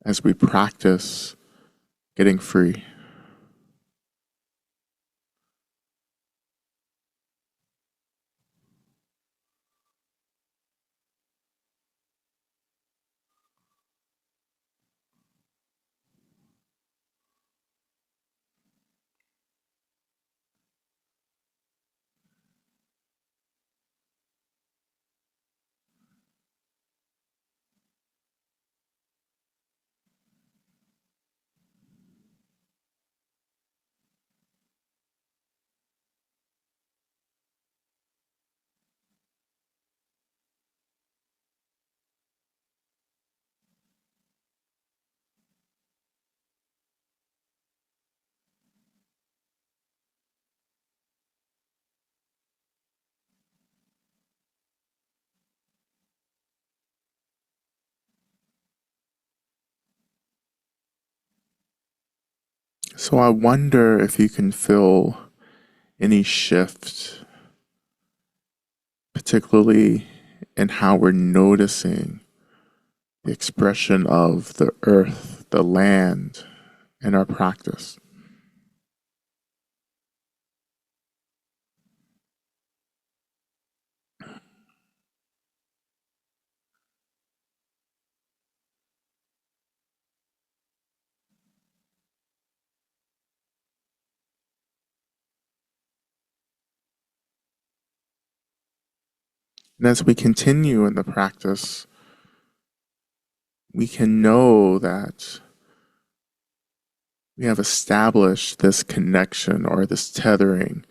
as we practice getting free. So I wonder if you can feel any shift, particularly in how we're noticing the expression of the earth, the land, in our practice. And as we continue in the practice, we can know that we have established this connection or this tethering,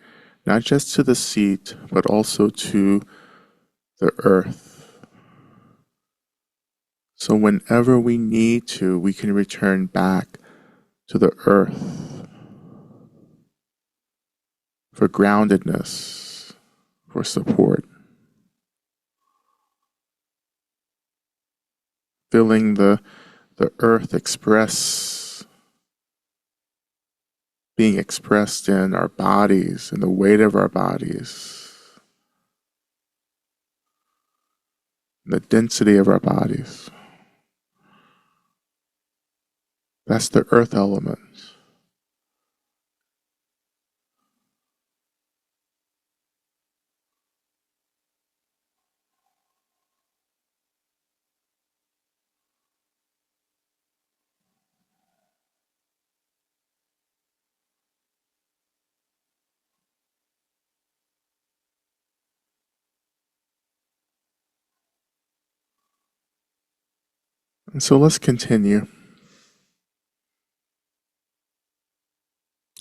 not just to the seat, but also to the earth. So whenever we need to, we can return back to the earth for groundedness, for support. Feeling the earth being expressed in our bodies, in the weight of our bodies, the density of our bodies. That's the earth element. And so let's continue.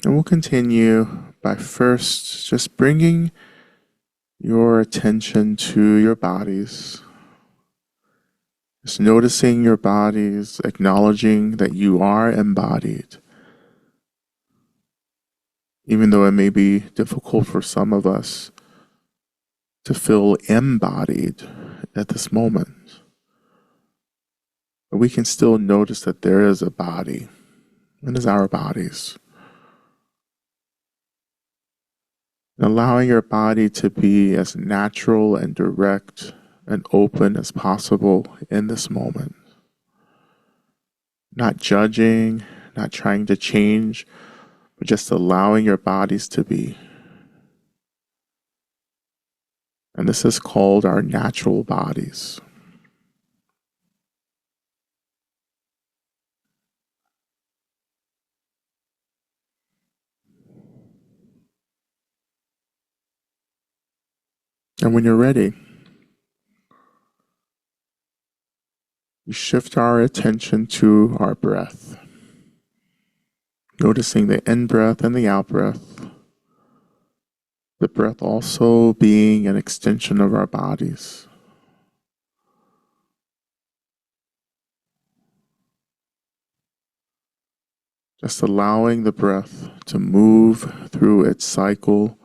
And we'll continue by first just bringing your attention to your bodies. Just noticing your bodies, acknowledging that you are embodied. Even though it may be difficult for some of us to feel embodied at this moment. But we can still notice that there is a body, and it's our bodies. And allowing your body to be as natural and direct and open as possible in this moment. Not judging, not trying to change, but just allowing your bodies to be. And this is called our natural bodies. And when you're ready, we shift our attention to our breath, noticing the in breath and the out breath, the breath also being an extension of our bodies. Just allowing the breath to move through its cycle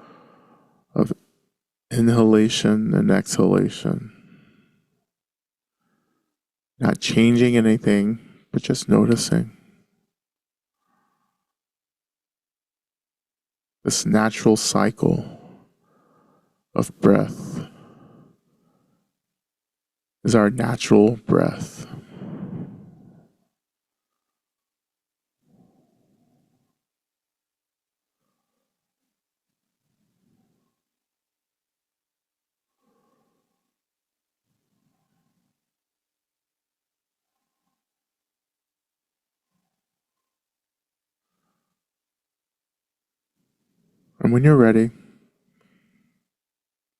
of inhalation and exhalation. Not changing anything, but just noticing. This natural cycle of breath is our natural breath. And when you're ready,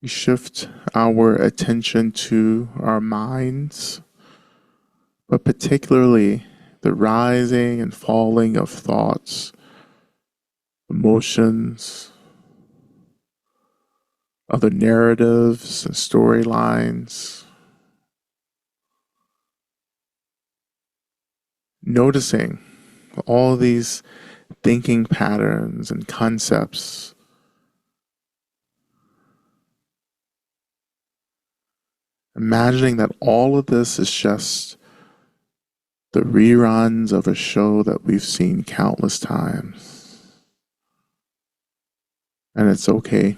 we shift our attention to our minds, but particularly the rising and falling of thoughts, emotions, other narratives and storylines. Noticing all these thinking patterns and concepts. Imagining that all of this is just the reruns of a show that we've seen countless times. And it's okay.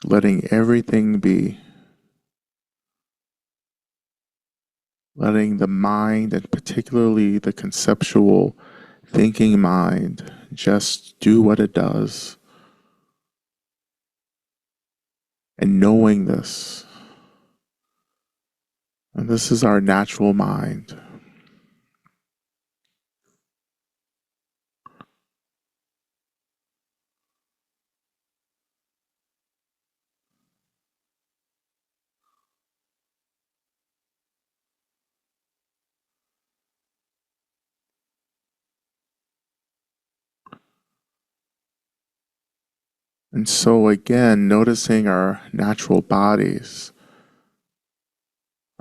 Letting everything be. Letting the mind, and particularly the conceptual thinking mind, just do what it does. And knowing this. And this is our natural mind. And so again, noticing our natural bodies,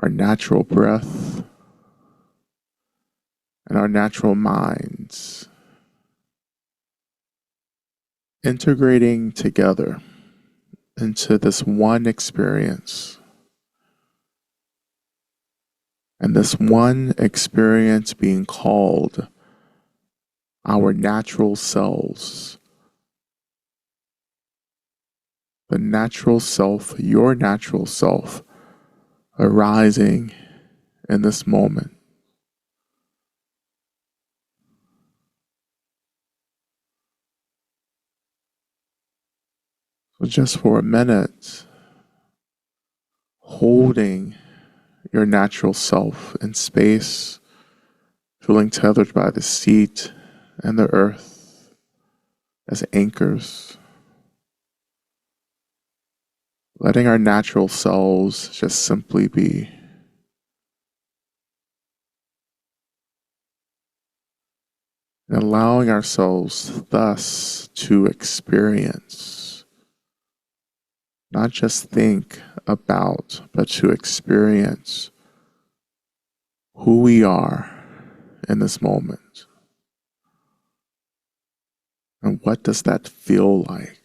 our natural breath, and our natural minds, integrating together into this one experience. And this one experience being called our natural selves. The natural self, your natural self, arising in this moment. So just for a minute, holding your natural self in space, feeling tethered by the seat and the earth as anchors. Letting our natural selves just simply be. And allowing ourselves thus to experience, not just think about, but to experience who we are in this moment. And what does that feel like?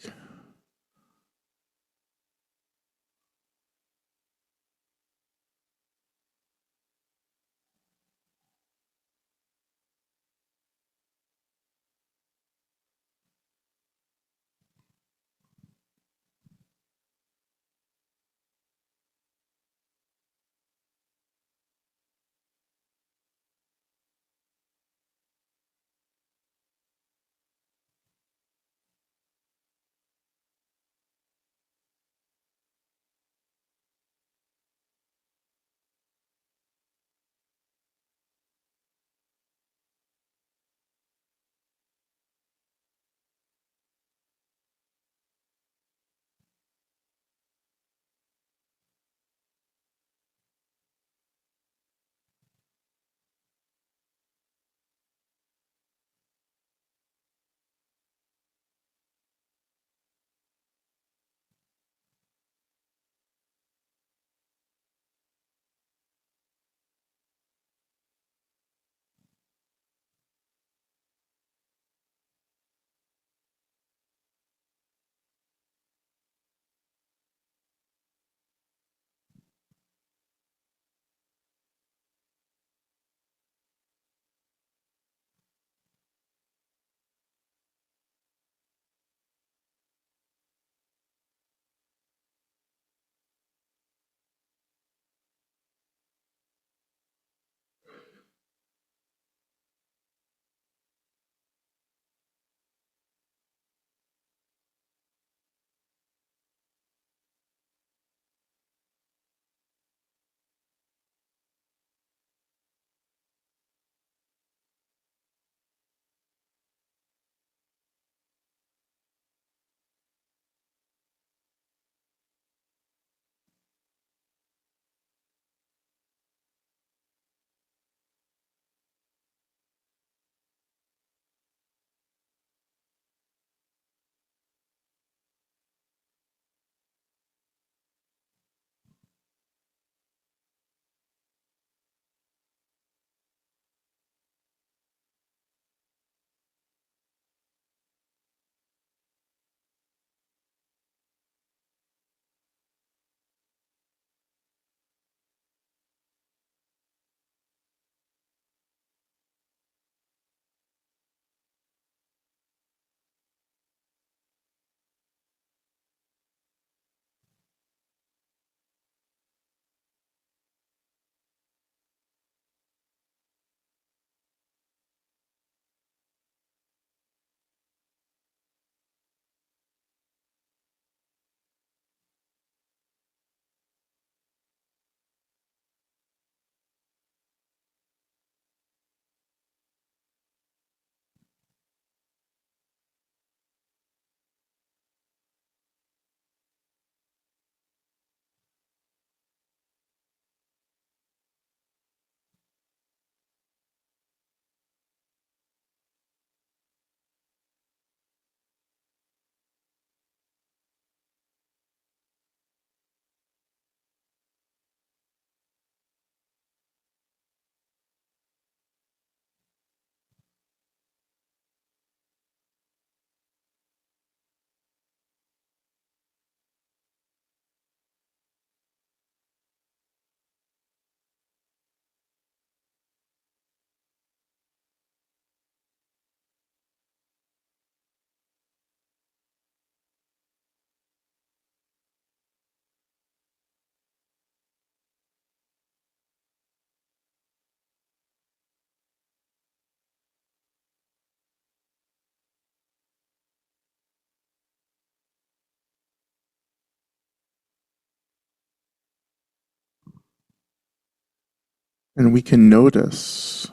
And we can notice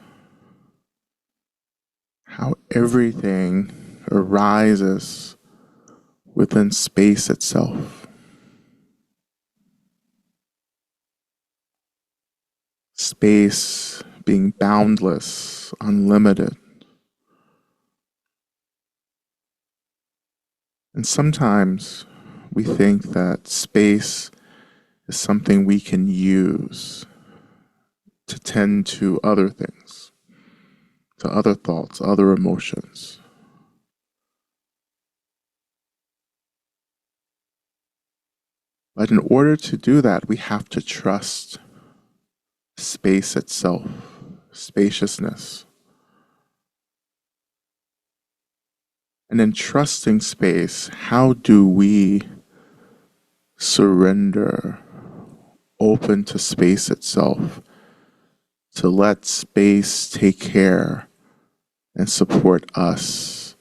how everything arises within space itself. Space being boundless, unlimited. And sometimes we think that space is something we can use to tend to other things, to other thoughts, other emotions. But in order to do that, we have to trust space itself, spaciousness. And in trusting space, how do we surrender, open to space itself, to let space take care and support us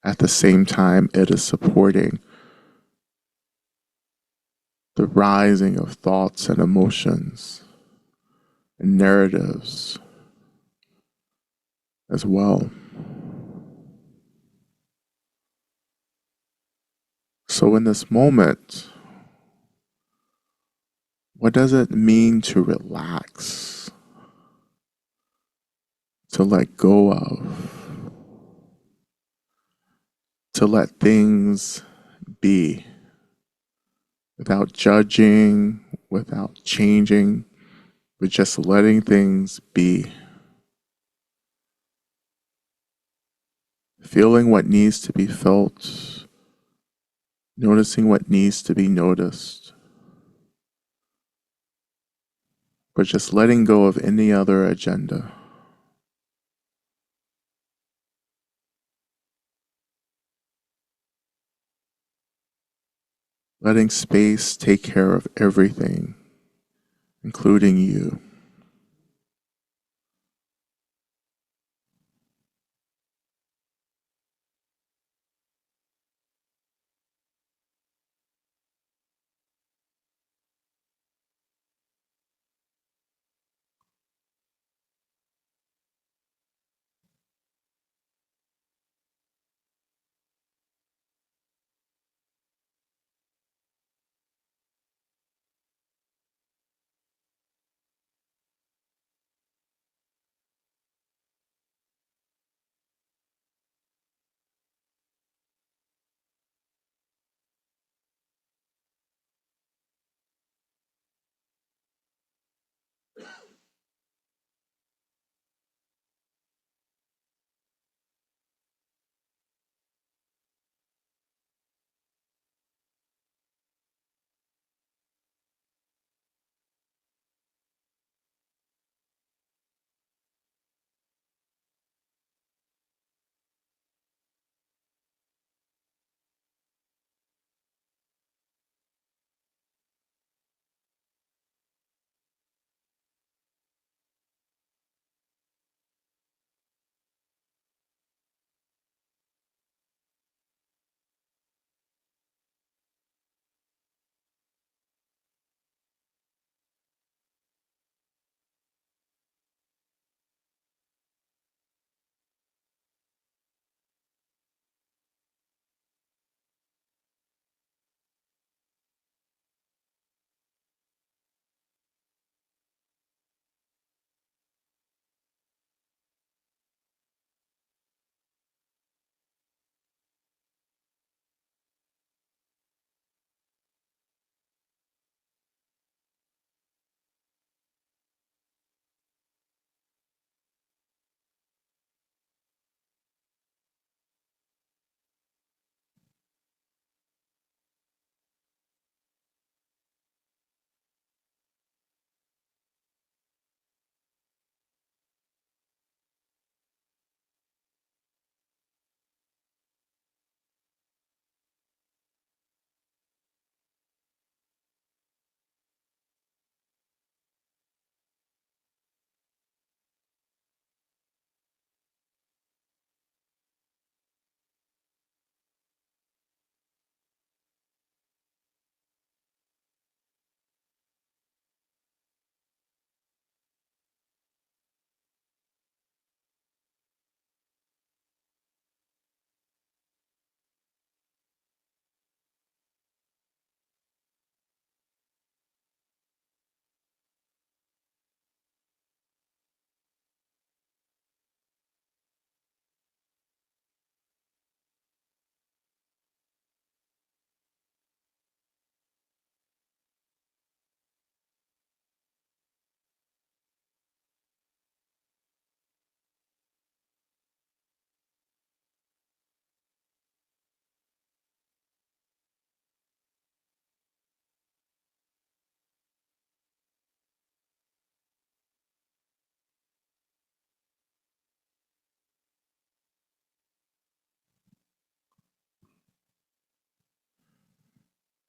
at the same time it is supporting the rising of thoughts and emotions and narratives as well. So in this moment, what does it mean to relax, to let go of, to let things be without judging, without changing, but just letting things be? Feeling what needs to be felt, noticing what needs to be noticed, but just letting go of any other agenda. Letting space take care of everything, including you.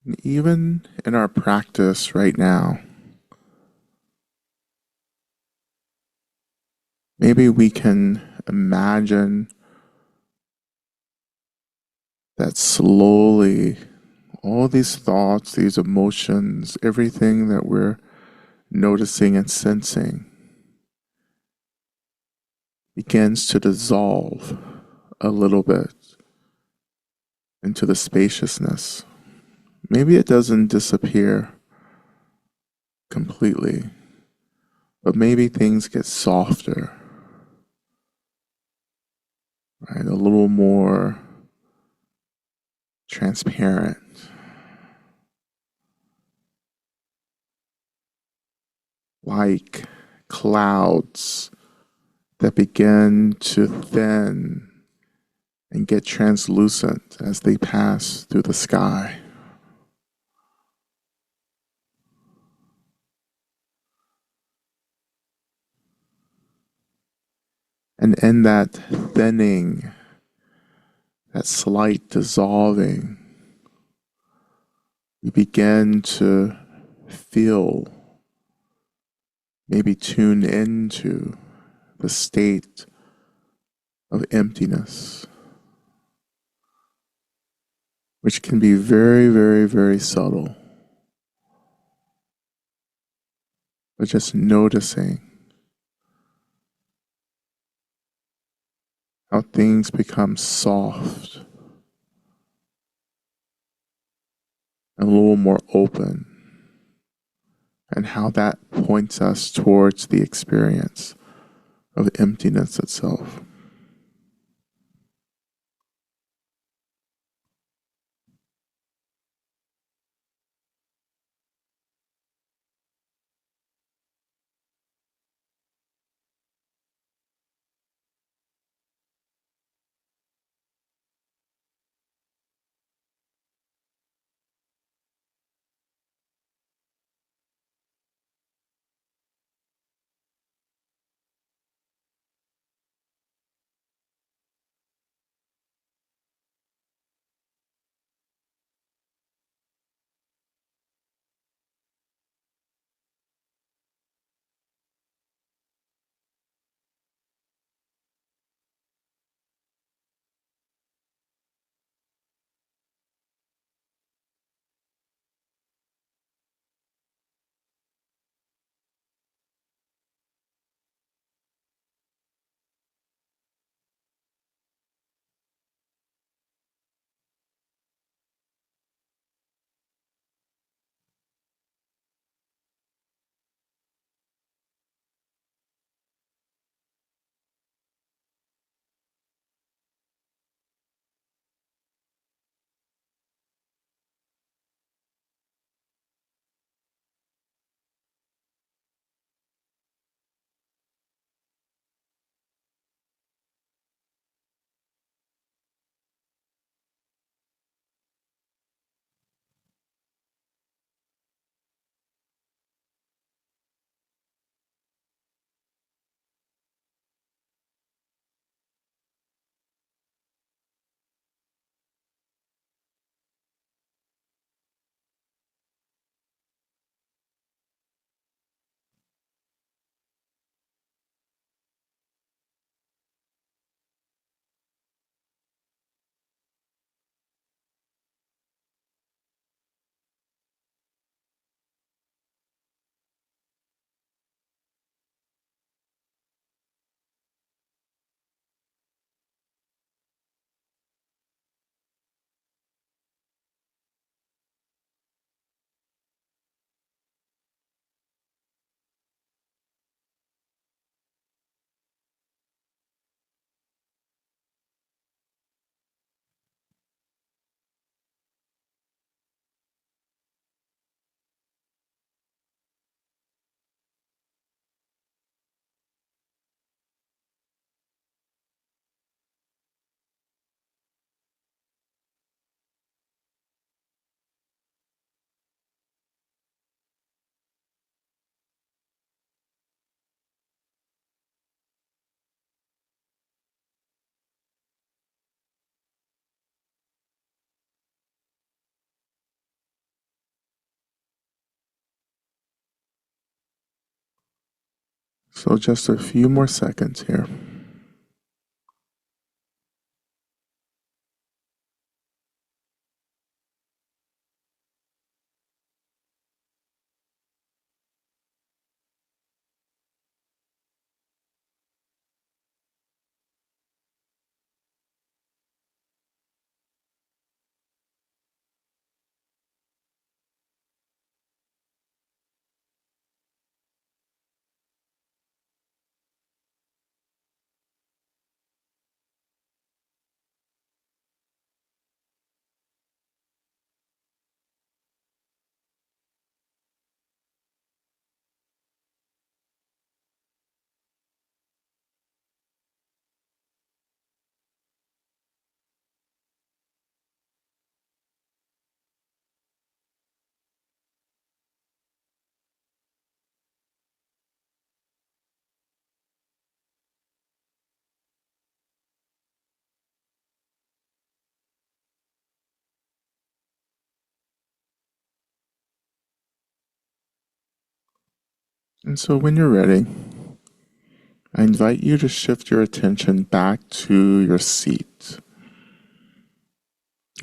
And even in our practice right now, maybe we can imagine that slowly all these thoughts, these emotions, everything that we're noticing and sensing begins to dissolve a little bit into the spaciousness. Maybe it doesn't disappear completely, but maybe things get softer, right? A little more transparent, like clouds that begin to thin and get translucent as they pass through the sky. And in that thinning, that slight dissolving, we begin to feel, maybe tune into the state of emptiness, which can be very, very, very subtle. But just noticing how things become soft and a little more open, and how that points us towards the experience of emptiness itself. So just a few more seconds here. And so when you're ready, I invite you to shift your attention back to your seat,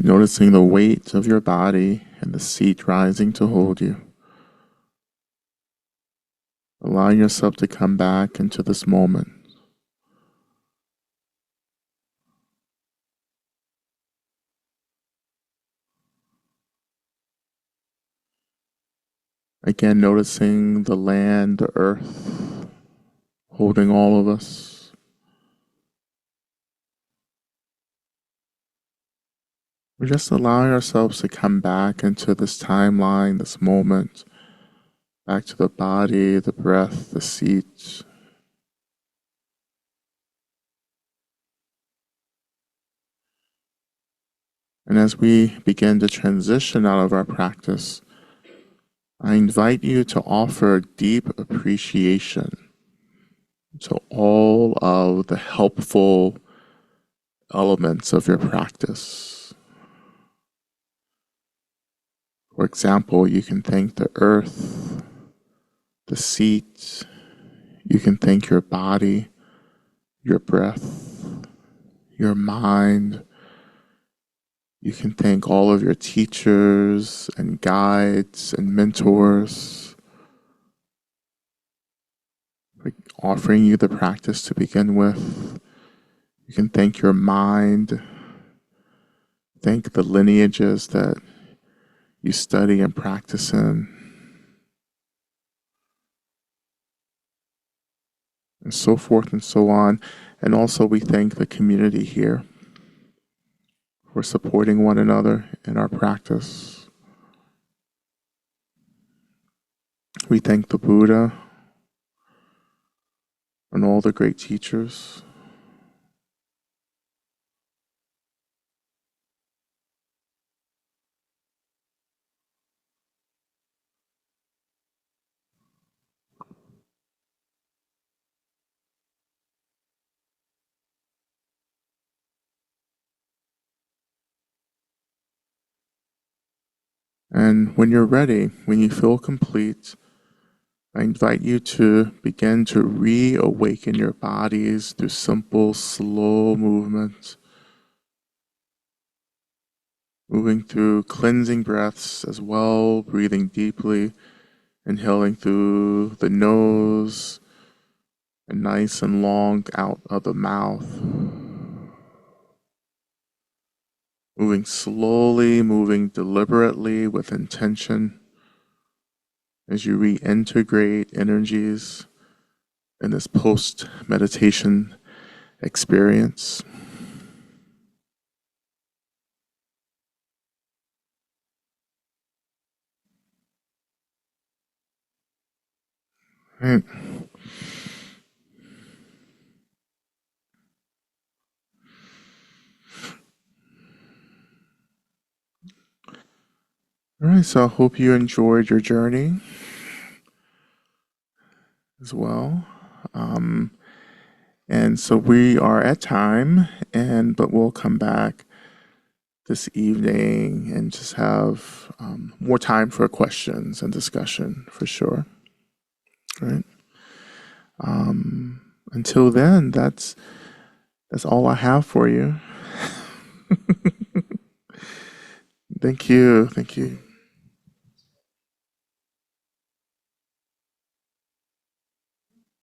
noticing the weight of your body and the seat rising to hold you. Allowing yourself to come back into this moment. Again, noticing the land, the earth, holding all of us. We're just allowing ourselves to come back into this timeline, this moment, back to the body, the breath, the seat. And as we begin to transition out of our practice, I invite you to offer deep appreciation to all of the helpful elements of your practice. For example, you can thank the earth, the seat, you can thank your body, your breath, your mind. You can thank all of your teachers and guides and mentors for offering you the practice to begin with. You can thank your mind, thank the lineages that you study and practice in, and so forth and so on. And also we thank the community here for supporting one another in our practice. We thank the Buddha and all the great teachers. And when you're ready, when you feel complete, I invite you to begin to reawaken your bodies through simple, slow movements, moving through cleansing breaths as well, breathing deeply, inhaling through the nose and nice and long out of the mouth. Moving slowly, moving deliberately with intention as you reintegrate energies in this post-meditation experience. Right. All right, so I hope you enjoyed your journey as well. And so we are at time, but we'll come back this evening and just have more time for questions and discussion for sure. Right. Until then, that's all I have for you. Thank you. Thank you.